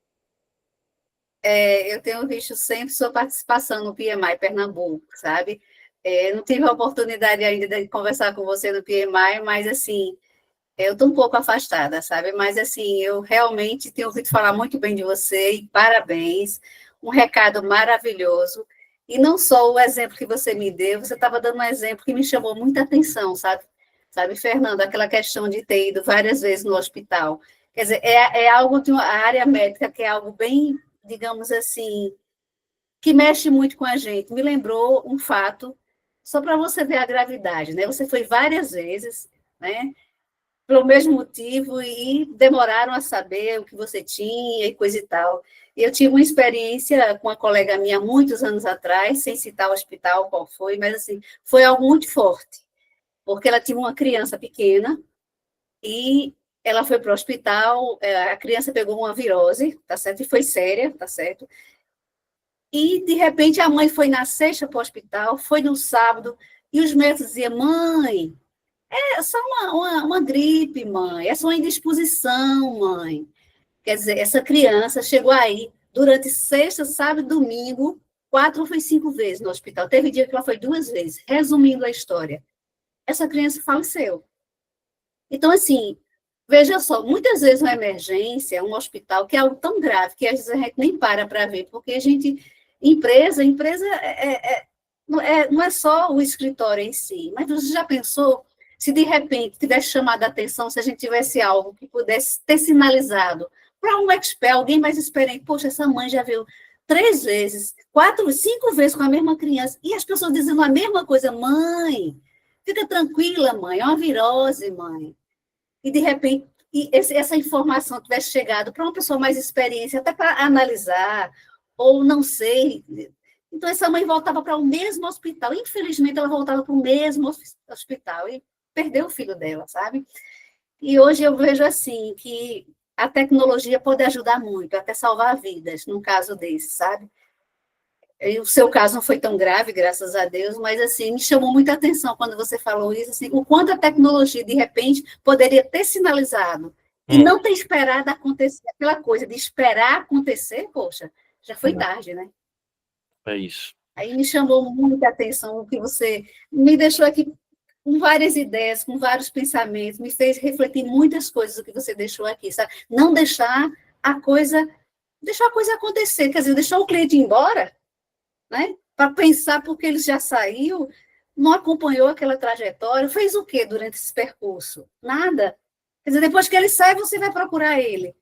Eu tenho visto sempre sua participação no PMI Pernambuco, sabe? Não tive a oportunidade ainda de conversar com você no PMI, mas, assim, eu estou um pouco afastada, sabe? Mas, assim, eu realmente tenho ouvido falar muito bem de você e parabéns, um recado maravilhoso. E não só o exemplo que você me deu, você estava dando um exemplo que me chamou muita atenção, sabe? Sabe, Fernando, aquela questão de ter ido várias vezes no hospital. Quer dizer, é algo de uma área médica que é algo bem, digamos assim, que mexe muito com a gente. Me lembrou um fato, só para você ver a gravidade, né? Você foi várias vezes, né? Pelo mesmo motivo, e demoraram a saber o que você tinha e coisa e tal. Eu tive uma experiência com uma colega minha muitos anos atrás, sem citar o hospital qual foi, mas assim, foi algo muito forte, porque ela tinha uma criança pequena e ela foi para o hospital, a criança pegou uma virose, tá certo? E foi séria, tá certo? E, de repente, a mãe foi na sexta para o hospital, foi no sábado, e os médicos diziam, mãe, é só uma gripe, mãe, é só uma indisposição, mãe. Quer dizer, essa criança chegou aí durante sexta, sábado e domingo, 4 ou 5 vezes no hospital. Teve dia que ela foi 2 vezes. Resumindo a história, essa criança faleceu. Então, assim, veja só, muitas vezes uma emergência, um hospital, que é algo tão grave que às vezes a gente nem para ver, porque a gente, empresa não é só o escritório em si, mas você já pensou Se de repente tivesse chamado a atenção, se a gente tivesse algo que pudesse ter sinalizado para um expert, alguém mais experiente, poxa, essa mãe já viu 3 vezes, 4, 5 vezes com a mesma criança, e as pessoas dizendo a mesma coisa, mãe, fica tranquila, mãe, é uma virose, mãe. E de repente, essa informação tivesse chegado para uma pessoa mais experiente, até para analisar, ou não sei. Então, essa mãe voltava para o mesmo hospital. Infelizmente, ela voltava para o mesmo hospital e perdeu o filho dela, sabe? E hoje eu vejo assim, que a tecnologia pode ajudar muito, até salvar vidas, num caso desse, sabe? E o seu caso não foi tão grave, graças a Deus, mas, assim, me chamou muita atenção quando você falou isso, assim, o quanto a tecnologia, de repente, poderia ter sinalizado e não ter esperado acontecer. Aquela coisa de esperar acontecer, poxa, já foi tarde, né? É isso. Aí me chamou muita atenção o que você me deixou aqui com várias ideias, com vários pensamentos, me fez refletir muitas coisas o que você deixou aqui, sabe? Não deixar a coisa acontecer, quer dizer, deixar o cliente ir embora, né? Para pensar porque ele já saiu, não acompanhou aquela trajetória, fez o quê durante esse percurso? Nada. Quer dizer, depois que ele sai, você vai procurar ele.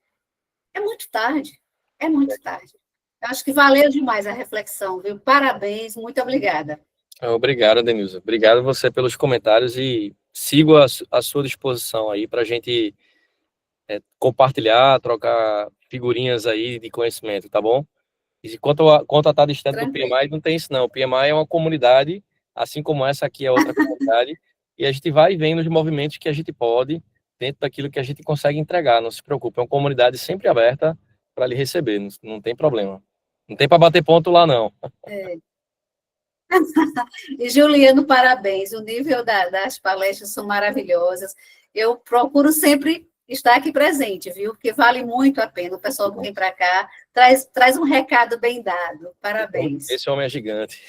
É muito tarde, é muito tarde. Eu acho que valeu demais a reflexão, viu? Parabéns, muito obrigada. Obrigado, Denilza. Obrigado a você pelos comentários e sigo à sua disposição aí para a gente compartilhar, trocar figurinhas aí de conhecimento, tá bom? E quanto a estar distante do PMI, não tem isso não. O PMI é uma comunidade, assim como essa aqui é outra comunidade, e a gente vai vendo os movimentos que a gente pode, dentro daquilo que a gente consegue entregar, não se preocupe, é uma comunidade sempre aberta para lhe receber, não tem problema. Não tem para bater ponto lá, não. E Juliano, parabéns. O nível das palestras são maravilhosas. Eu procuro sempre estar aqui presente, viu? Porque vale muito a pena. O pessoal que vem para cá traz um recado bem dado. Parabéns. Esse homem é gigante.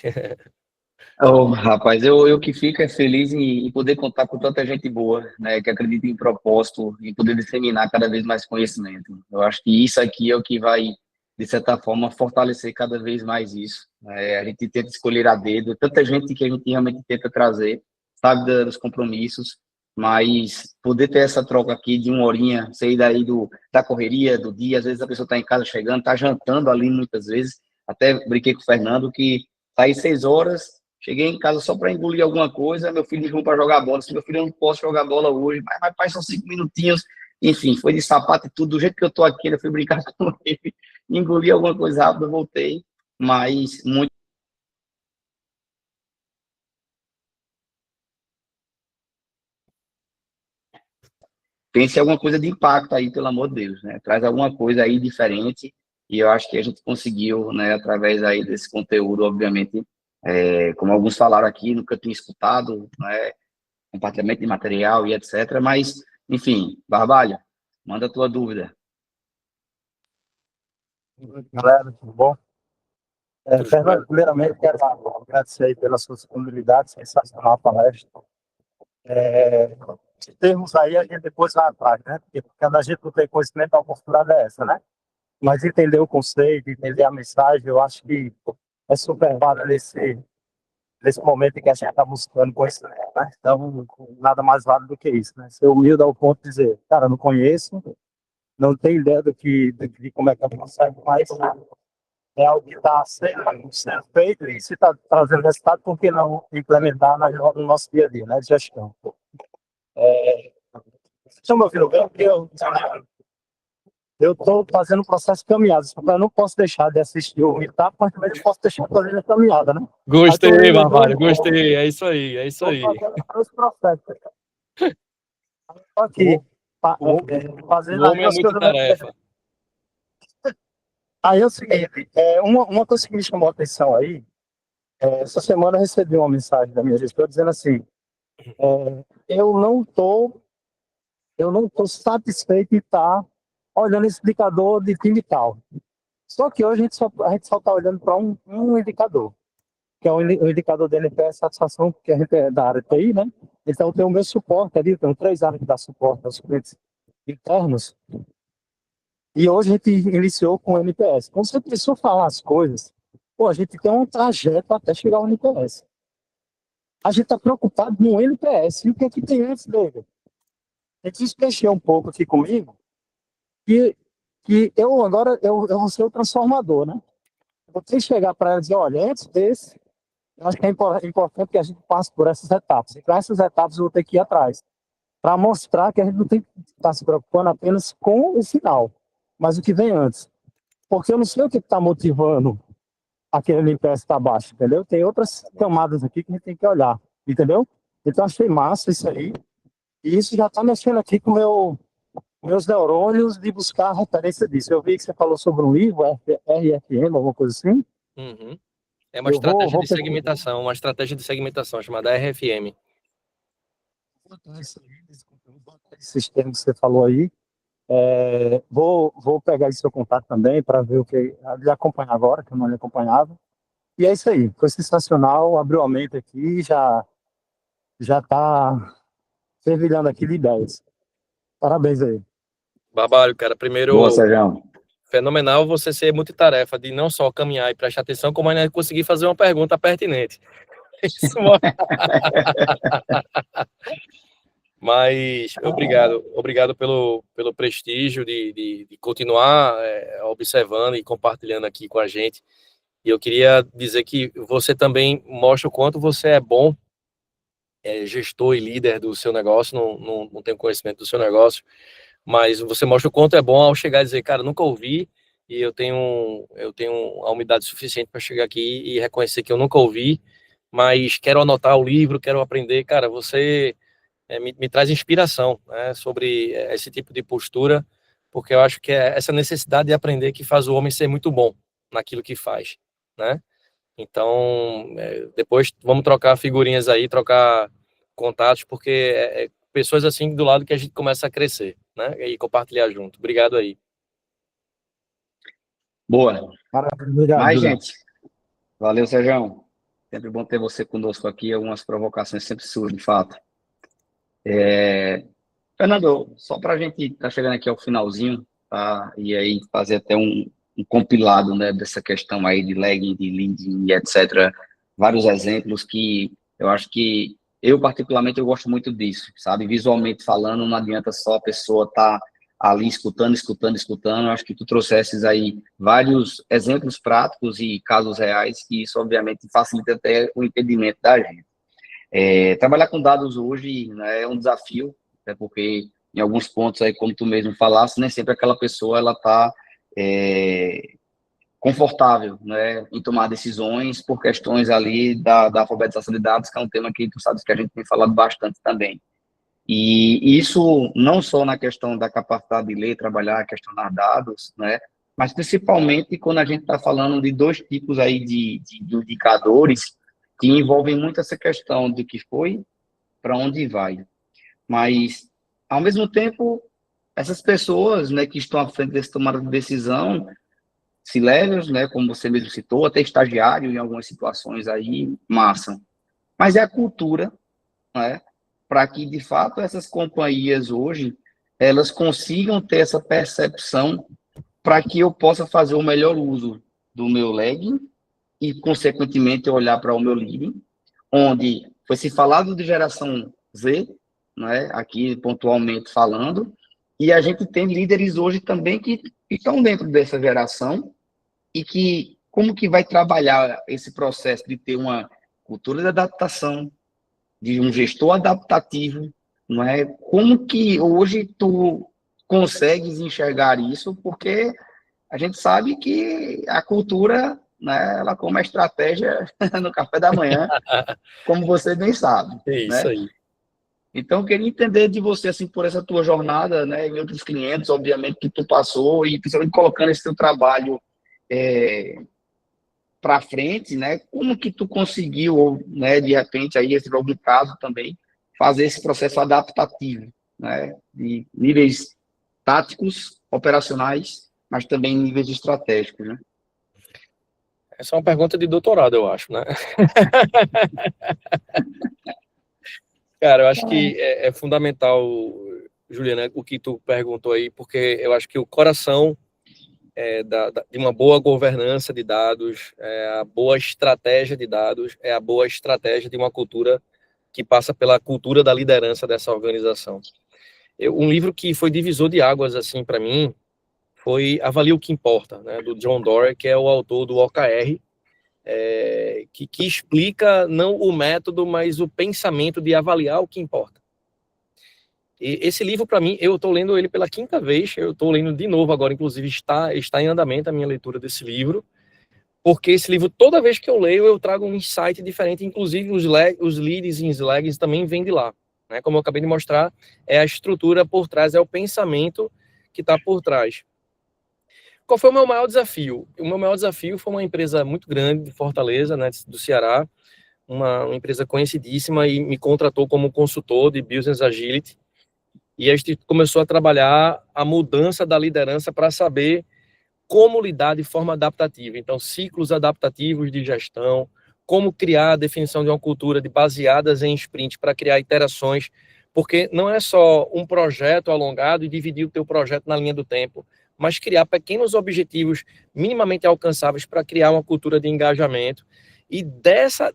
Rapaz, eu que fico feliz em poder contar com tanta gente boa, né, que acredita em propósito, em poder disseminar cada vez mais conhecimento. Eu acho que isso aqui é o que vai, de certa forma, fortalecer cada vez mais isso. A gente tenta escolher a dedo, tanta gente que a gente realmente tenta trazer, sabe, dos compromissos, mas poder ter essa troca aqui de uma horinha, sair daí da correria, do dia, às vezes a pessoa está em casa chegando, está jantando ali muitas vezes, até brinquei com o Fernando, que saí 6 horas, cheguei em casa só para engolir alguma coisa, meu filho ligou para jogar bola. Se meu filho, eu não posso jogar bola hoje, mas pai, são 5 minutinhos. Enfim, foi de sapato e tudo. Do jeito que eu estou aqui, eu fui brincar com ele, engoli alguma coisa rápida, voltei. Mas muito. Pense em alguma coisa de impacto aí, pelo amor de Deus, né? Traz alguma coisa aí diferente. E eu acho que a gente conseguiu, né, através aí desse conteúdo, obviamente, como alguns falaram aqui, nunca tinha escutado, né, compartilhamento de material e etc. Mas, enfim, Barbalho, manda a tua dúvida. Galera, tudo bom? Fernando, primeiramente, quero agradecer aí pela sua disponibilidade, sensacional a palestra. Termos aí, a gente depois vai atrás, né? Porque quando a gente não tem conhecimento, a oportunidade é essa, né? Mas entender o conceito, entender a mensagem, eu acho que é super válido nesse momento em que a gente está buscando conhecimento, né? Então, nada mais válido do que isso, né? Ser humilde ao ponto de dizer, cara, não conheço, não tenho ideia de como é que eu consigo, mas é algo que está sendo feito e se está trazendo resultado, por que não implementar no nosso dia a dia, né? De gestão. Estão me ouvindo bem? Porque eu estou fazendo um processo de caminhada, só que eu não posso deixar de assistir o meetup, mas também não posso deixar de fazer a caminhada, né? Gostei, Barbalho, gostei. É isso aí, é isso aí. Os processos. Aqui, fazendo O homem é muito tarefa. Aí é o seguinte, uma coisa que me chamou a atenção aí, essa semana eu recebi uma mensagem da minha gestora dizendo assim, eu não tô satisfeito em estar olhando esse indicador de time tal. Só que hoje a gente só está olhando para um indicador, que é o indicador da NPS satisfação, porque a gente é da área de TI, né? Então tem o meu suporte ali, tem 3 áreas que dá suporte aos clientes internos. E hoje a gente iniciou com o NPS. Quando você precisou falar as coisas, a gente tem um trajeto até chegar ao NPS. a gente está preocupado no NPS. E o que é que tem antes dele? Ele quis mexer um pouco aqui comigo, que eu agora eu vou ser o transformador, né? Eu vou ter que chegar para ela e dizer, olha, antes desse, eu acho que é importante que a gente passe por essas etapas. E para essas etapas eu vou ter que ir atrás, para mostrar que a gente não tem que estar se preocupando apenas com o final, mas o que vem antes. Porque eu não sei o que está motivando aquele NPS estar baixo, entendeu? Tem outras camadas aqui que a gente tem que olhar, entendeu? Então achei massa isso aí. E isso já está mexendo aqui com meus neurônios de buscar a referência disso. Eu vi que você falou sobre um livro, RFM, alguma coisa assim. Uhum. É uma Eu estratégia vou de segmentação, chamada RFM. Esses termos que você falou aí. Vou pegar esse seu contato também para ver o que lhe acompanhar agora, que eu não lhe acompanhava. E é isso aí, foi sensacional, abriu a mente aqui, já está fervilhando aqui de ideias. Parabéns aí. Babalho, cara. Boa, Primeiro, Sérgio. fenomenal você ser multitarefa, de não só caminhar e prestar atenção, como ainda conseguir fazer uma pergunta pertinente. Isso mostra. Mas obrigado pelo prestígio de continuar observando e compartilhando aqui com a gente. E eu queria dizer que você também mostra o quanto você é bom gestor e líder do seu negócio, não tenho conhecimento do seu negócio, mas você mostra o quanto é bom ao chegar e dizer, cara, nunca ouvi, e eu tenho a humildade suficiente para chegar aqui e reconhecer que eu nunca ouvi, mas quero anotar o livro, quero aprender. Cara, você me traz inspiração, né, sobre esse tipo de postura, porque eu acho que é essa necessidade de aprender que faz o homem ser muito bom naquilo que faz, né? Então, depois vamos trocar figurinhas aí, trocar contatos, porque pessoas assim do lado que a gente começa a crescer, né? E compartilhar junto. Obrigado aí. Boa. Obrigado, Mais, Julião. gente. Valeu, Sérgio. Sempre bom ter você conosco aqui. Algumas provocações sempre surgem, de fato. Fernando, só para a gente estar chegando aqui ao finalzinho, tá? E aí fazer até um compilado, né, dessa questão aí de lagging, de leading, etc. Vários exemplos que eu acho que eu, particularmente, eu gosto muito disso, sabe? Visualmente falando, não adianta só a pessoa estar ali escutando. Eu acho que tu trouxesses aí vários exemplos práticos e casos reais, que isso, obviamente, facilita até o entendimento da gente. Trabalhar com dados hoje, né, é um desafio, até porque em alguns pontos aí, como tu mesmo falasse, nem sempre aquela pessoa ela está confortável, né, em tomar decisões por questões ali da alfabetização de dados, que é um tema que tu sabes que a gente tem falado bastante também. E isso não só na questão da capacidade de ler, trabalhar, questionar dados, né, mas principalmente quando a gente está falando de dois tipos aí de indicadores que envolvem muito essa questão do que foi, para onde vai. Mas, ao mesmo tempo, essas pessoas, né, que estão à frente dessa tomada de decisão, se levam, né, como você mesmo citou, até estagiário em algumas situações aí, massa. Mas é a cultura, né, para que, de fato, essas companhias hoje, elas consigam ter essa percepção para que eu possa fazer o melhor uso do meu lagging e, consequentemente, olhar para o meu leading, onde foi se falado de geração Z, né, aqui pontualmente falando, e a gente tem líderes hoje também que estão dentro dessa geração e que como que vai trabalhar esse processo de ter uma cultura de adaptação, de um gestor adaptativo, não é? Como que hoje tu consegues enxergar isso? Porque a gente sabe que a cultura, né, ela como estratégia no café da manhã, como você bem sabe, É isso né? aí. Então, eu queria entender de você, assim, por essa tua jornada, né, em outros clientes, obviamente, que tu passou, e principalmente colocando esse teu trabalho para frente, né, como que tu conseguiu, ou, né, de repente, aí, esse algum caso também, fazer esse processo adaptativo, né, de níveis táticos, operacionais, mas também níveis estratégicos, né? Essa é uma pergunta de doutorado, eu acho, né? Cara, eu acho que é fundamental, Juliana, o que tu perguntou aí, porque eu acho que o coração de uma boa governança de dados, a boa estratégia de dados, é a boa estratégia de uma cultura que passa pela cultura da liderança dessa organização. Um livro que foi divisor de águas, assim, para mim, foi Avalie o que Importa, né, do John Doerr, que é o autor do OKR, que explica não o método, mas o pensamento de avaliar o que importa. E esse livro, para mim, eu estou lendo ele pela 5ª vez, eu estou lendo de novo agora, inclusive está em andamento a minha leitura desse livro, porque esse livro, toda vez que eu leio, eu trago um insight diferente, inclusive os leads e slagons também vêm de lá. Né? Como eu acabei de mostrar, é a estrutura por trás, é o pensamento que está por trás. Qual foi o meu maior desafio? O meu maior desafio foi uma empresa muito grande de Fortaleza, né, do Ceará, uma empresa conhecidíssima, e me contratou como consultor de Business Agility, e a gente começou a trabalhar a mudança da liderança para saber como lidar de forma adaptativa. Então, ciclos adaptativos de gestão, como criar a definição de uma cultura baseadas em sprint para criar iterações, porque não é só um projeto alongado e dividir o teu projeto na linha do tempo, mas criar pequenos objetivos minimamente alcançáveis para criar uma cultura de engajamento. E dessa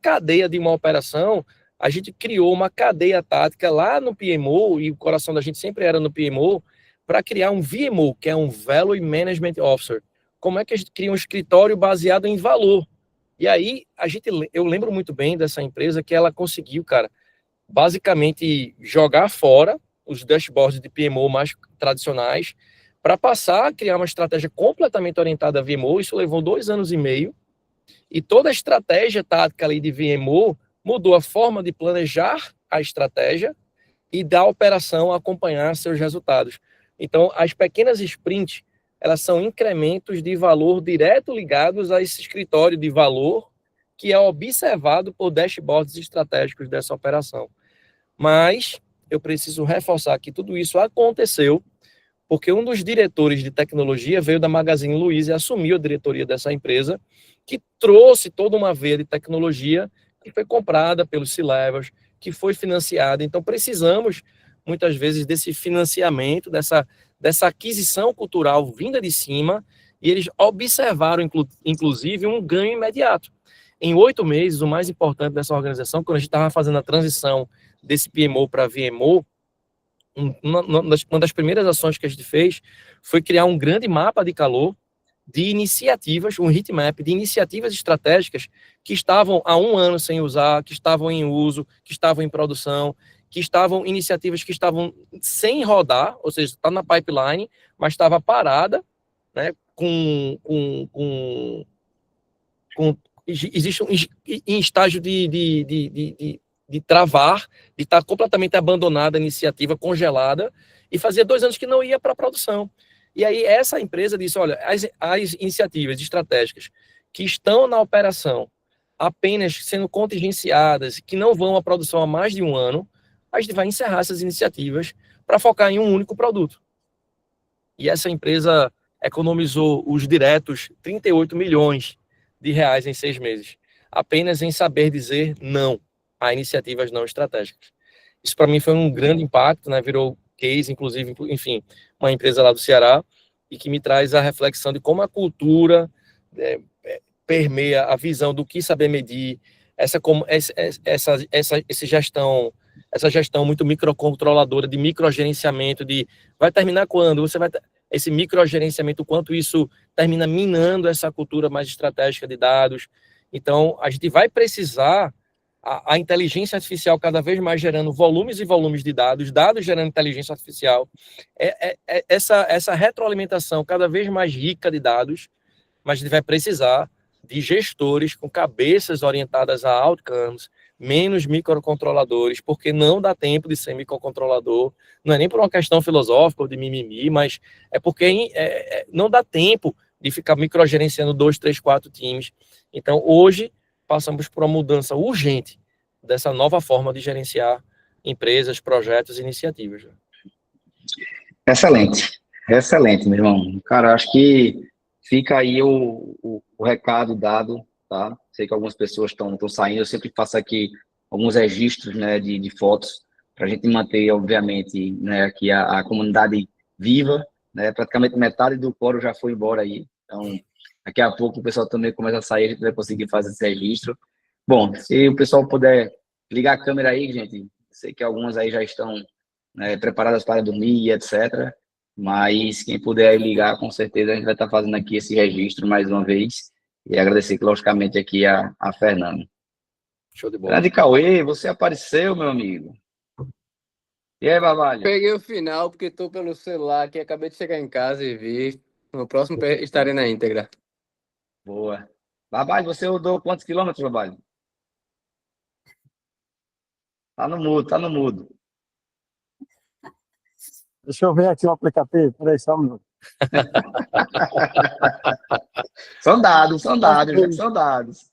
cadeia de uma operação, a gente criou uma cadeia tática lá no PMO, e o coração da gente sempre era no PMO, para criar um VMO, que é um Value Management Officer. Como é que a gente cria um escritório baseado em valor? E aí, eu lembro muito bem dessa empresa que ela conseguiu, cara, basicamente jogar fora os dashboards de PMO mais tradicionais para passar a criar uma estratégia completamente orientada a VMO. Isso levou 2 anos e meio, e toda a estratégia tática ali de VMO mudou a forma de planejar a estratégia e da operação acompanhar seus resultados. Então, as pequenas sprints, elas são incrementos de valor direto ligados a esse escritório de valor que é observado por dashboards estratégicos dessa operação. Mas eu preciso reforçar que tudo isso aconteceu porque um dos diretores de tecnologia veio da Magazine Luiza e assumiu a diretoria dessa empresa, que trouxe toda uma veia de tecnologia que foi comprada pelos C-Levels, que foi financiada. Então, precisamos, muitas vezes, desse financiamento, dessa aquisição cultural vinda de cima, e eles observaram, inclusive, um ganho imediato. Em 8 meses, o mais importante dessa organização, quando a gente estava fazendo a transição desse PMO para VMO, uma das primeiras ações que a gente fez foi criar um grande mapa de calor de iniciativas, um heatmap de iniciativas estratégicas que estavam há 1 ano sem usar, que estavam em uso, que estavam em produção, iniciativas que estavam sem rodar, ou seja, está na pipeline, mas estava parada, né, existe em estágio de travar, de estar completamente abandonada a iniciativa, congelada, e fazia 2 anos que não ia para a produção. E aí essa empresa disse, olha, as iniciativas estratégicas que estão na operação apenas sendo contingenciadas, que não vão à produção há mais de 1 ano, a gente vai encerrar essas iniciativas para focar em um único produto. E essa empresa economizou os diretos 38 milhões de reais em 6 meses, apenas em saber dizer não a iniciativas não estratégicas. Isso para mim foi um grande impacto, né? Virou case, inclusive, enfim, uma empresa lá do Ceará, e que me traz a reflexão de como a cultura permeia a visão do que saber medir, essa gestão muito microcontroladora, de microgerenciamento, de vai terminar quando? Esse microgerenciamento, o quanto isso termina minando essa cultura mais estratégica de dados. Então, a gente vai precisar a inteligência artificial cada vez mais gerando volumes e volumes de dados gerando inteligência artificial, essa retroalimentação cada vez mais rica de dados, mas a gente vai precisar de gestores com cabeças orientadas a outcomes, menos microcontroladores, porque não dá tempo de ser microcontrolador, não é nem por uma questão filosófica ou de mimimi, mas é porque não dá tempo de ficar microgerenciando 2, 3, 4 times. Então, hoje, passamos por uma mudança urgente dessa nova forma de gerenciar empresas, projetos e iniciativas. Excelente, excelente, meu irmão. Cara, acho que fica aí o recado dado, tá? Sei que algumas pessoas estão saindo, eu sempre faço aqui alguns registros, né, de fotos, para a gente manter, obviamente, né, aqui a comunidade viva, né? Praticamente metade do fórum já foi embora aí, então daqui a pouco o pessoal também começa a sair, a gente vai conseguir fazer esse registro. Bom, se o pessoal puder ligar a câmera aí, gente. Sei que algumas aí já estão, né, preparadas para dormir, etc. Mas quem puder aí ligar, com certeza a gente vai estar fazendo aqui esse registro mais uma vez. E agradecer, logicamente, aqui a Fernando. Show de bola. Grande Cauê, você apareceu, meu amigo. E aí, Babalho? Peguei o final porque estou pelo celular aqui, acabei de chegar em casa e vi. No próximo estarei na íntegra. Boa. Babalho, você rodou quantos quilômetros, Babalho? Tá no mudo, tá no mudo. Deixa eu ver aqui o aplicativo. Peraí, só um minuto. São dados, gente, são dados.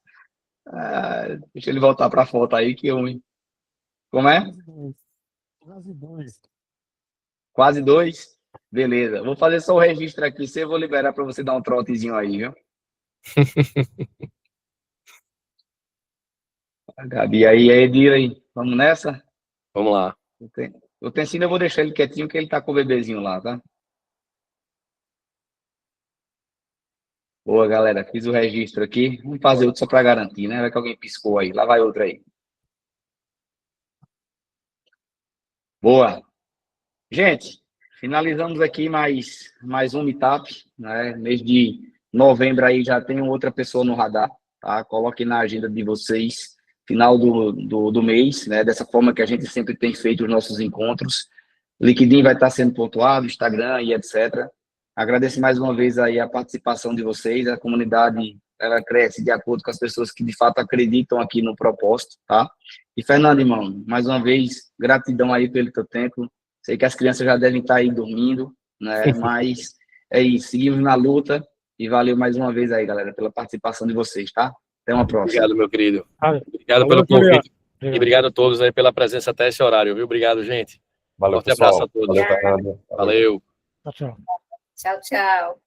Ah, deixa ele voltar para a foto aí, que ruim. Como é? Quase dois. Quase 2? Beleza. Vou fazer só o registro aqui. Se eu vou liberar para você dar um trotezinho aí, viu? A Gabi aí, a Edir aí. Vamos nessa? Vamos lá. O Tensino eu vou deixar ele quietinho, que ele tá com o bebezinho lá, tá? Boa, galera. Fiz o registro aqui. Vamos fazer outro só para garantir, né? Vai que alguém piscou aí. Lá vai outro aí. Boa. Gente, finalizamos aqui mais um meetup, né? Mês de novembro aí já tem outra pessoa no radar, tá? Coloquem na agenda de vocês, final do mês, né? Dessa forma que a gente sempre tem feito os nossos encontros. LinkedIn vai estar sendo pontuado, Instagram e etc. Agradeço mais uma vez aí a participação de vocês. A comunidade, ela cresce de acordo com as pessoas que de fato acreditam aqui no propósito, tá? E Fernando, irmão, mais uma vez, gratidão aí pelo teu tempo. Sei que as crianças já devem estar aí dormindo, né? Mas é isso, seguimos na luta e valeu mais uma vez aí, galera, pela participação de vocês, tá? Até uma próxima. Obrigado, meu querido. Valeu. Obrigado pelo convite. E obrigado a todos aí pela presença até esse horário, viu? Obrigado, gente. Valeu, Forte abraço pessoal. a todos. Valeu, Fernando. Valeu. Tchau, tchau. Tchau, tchau.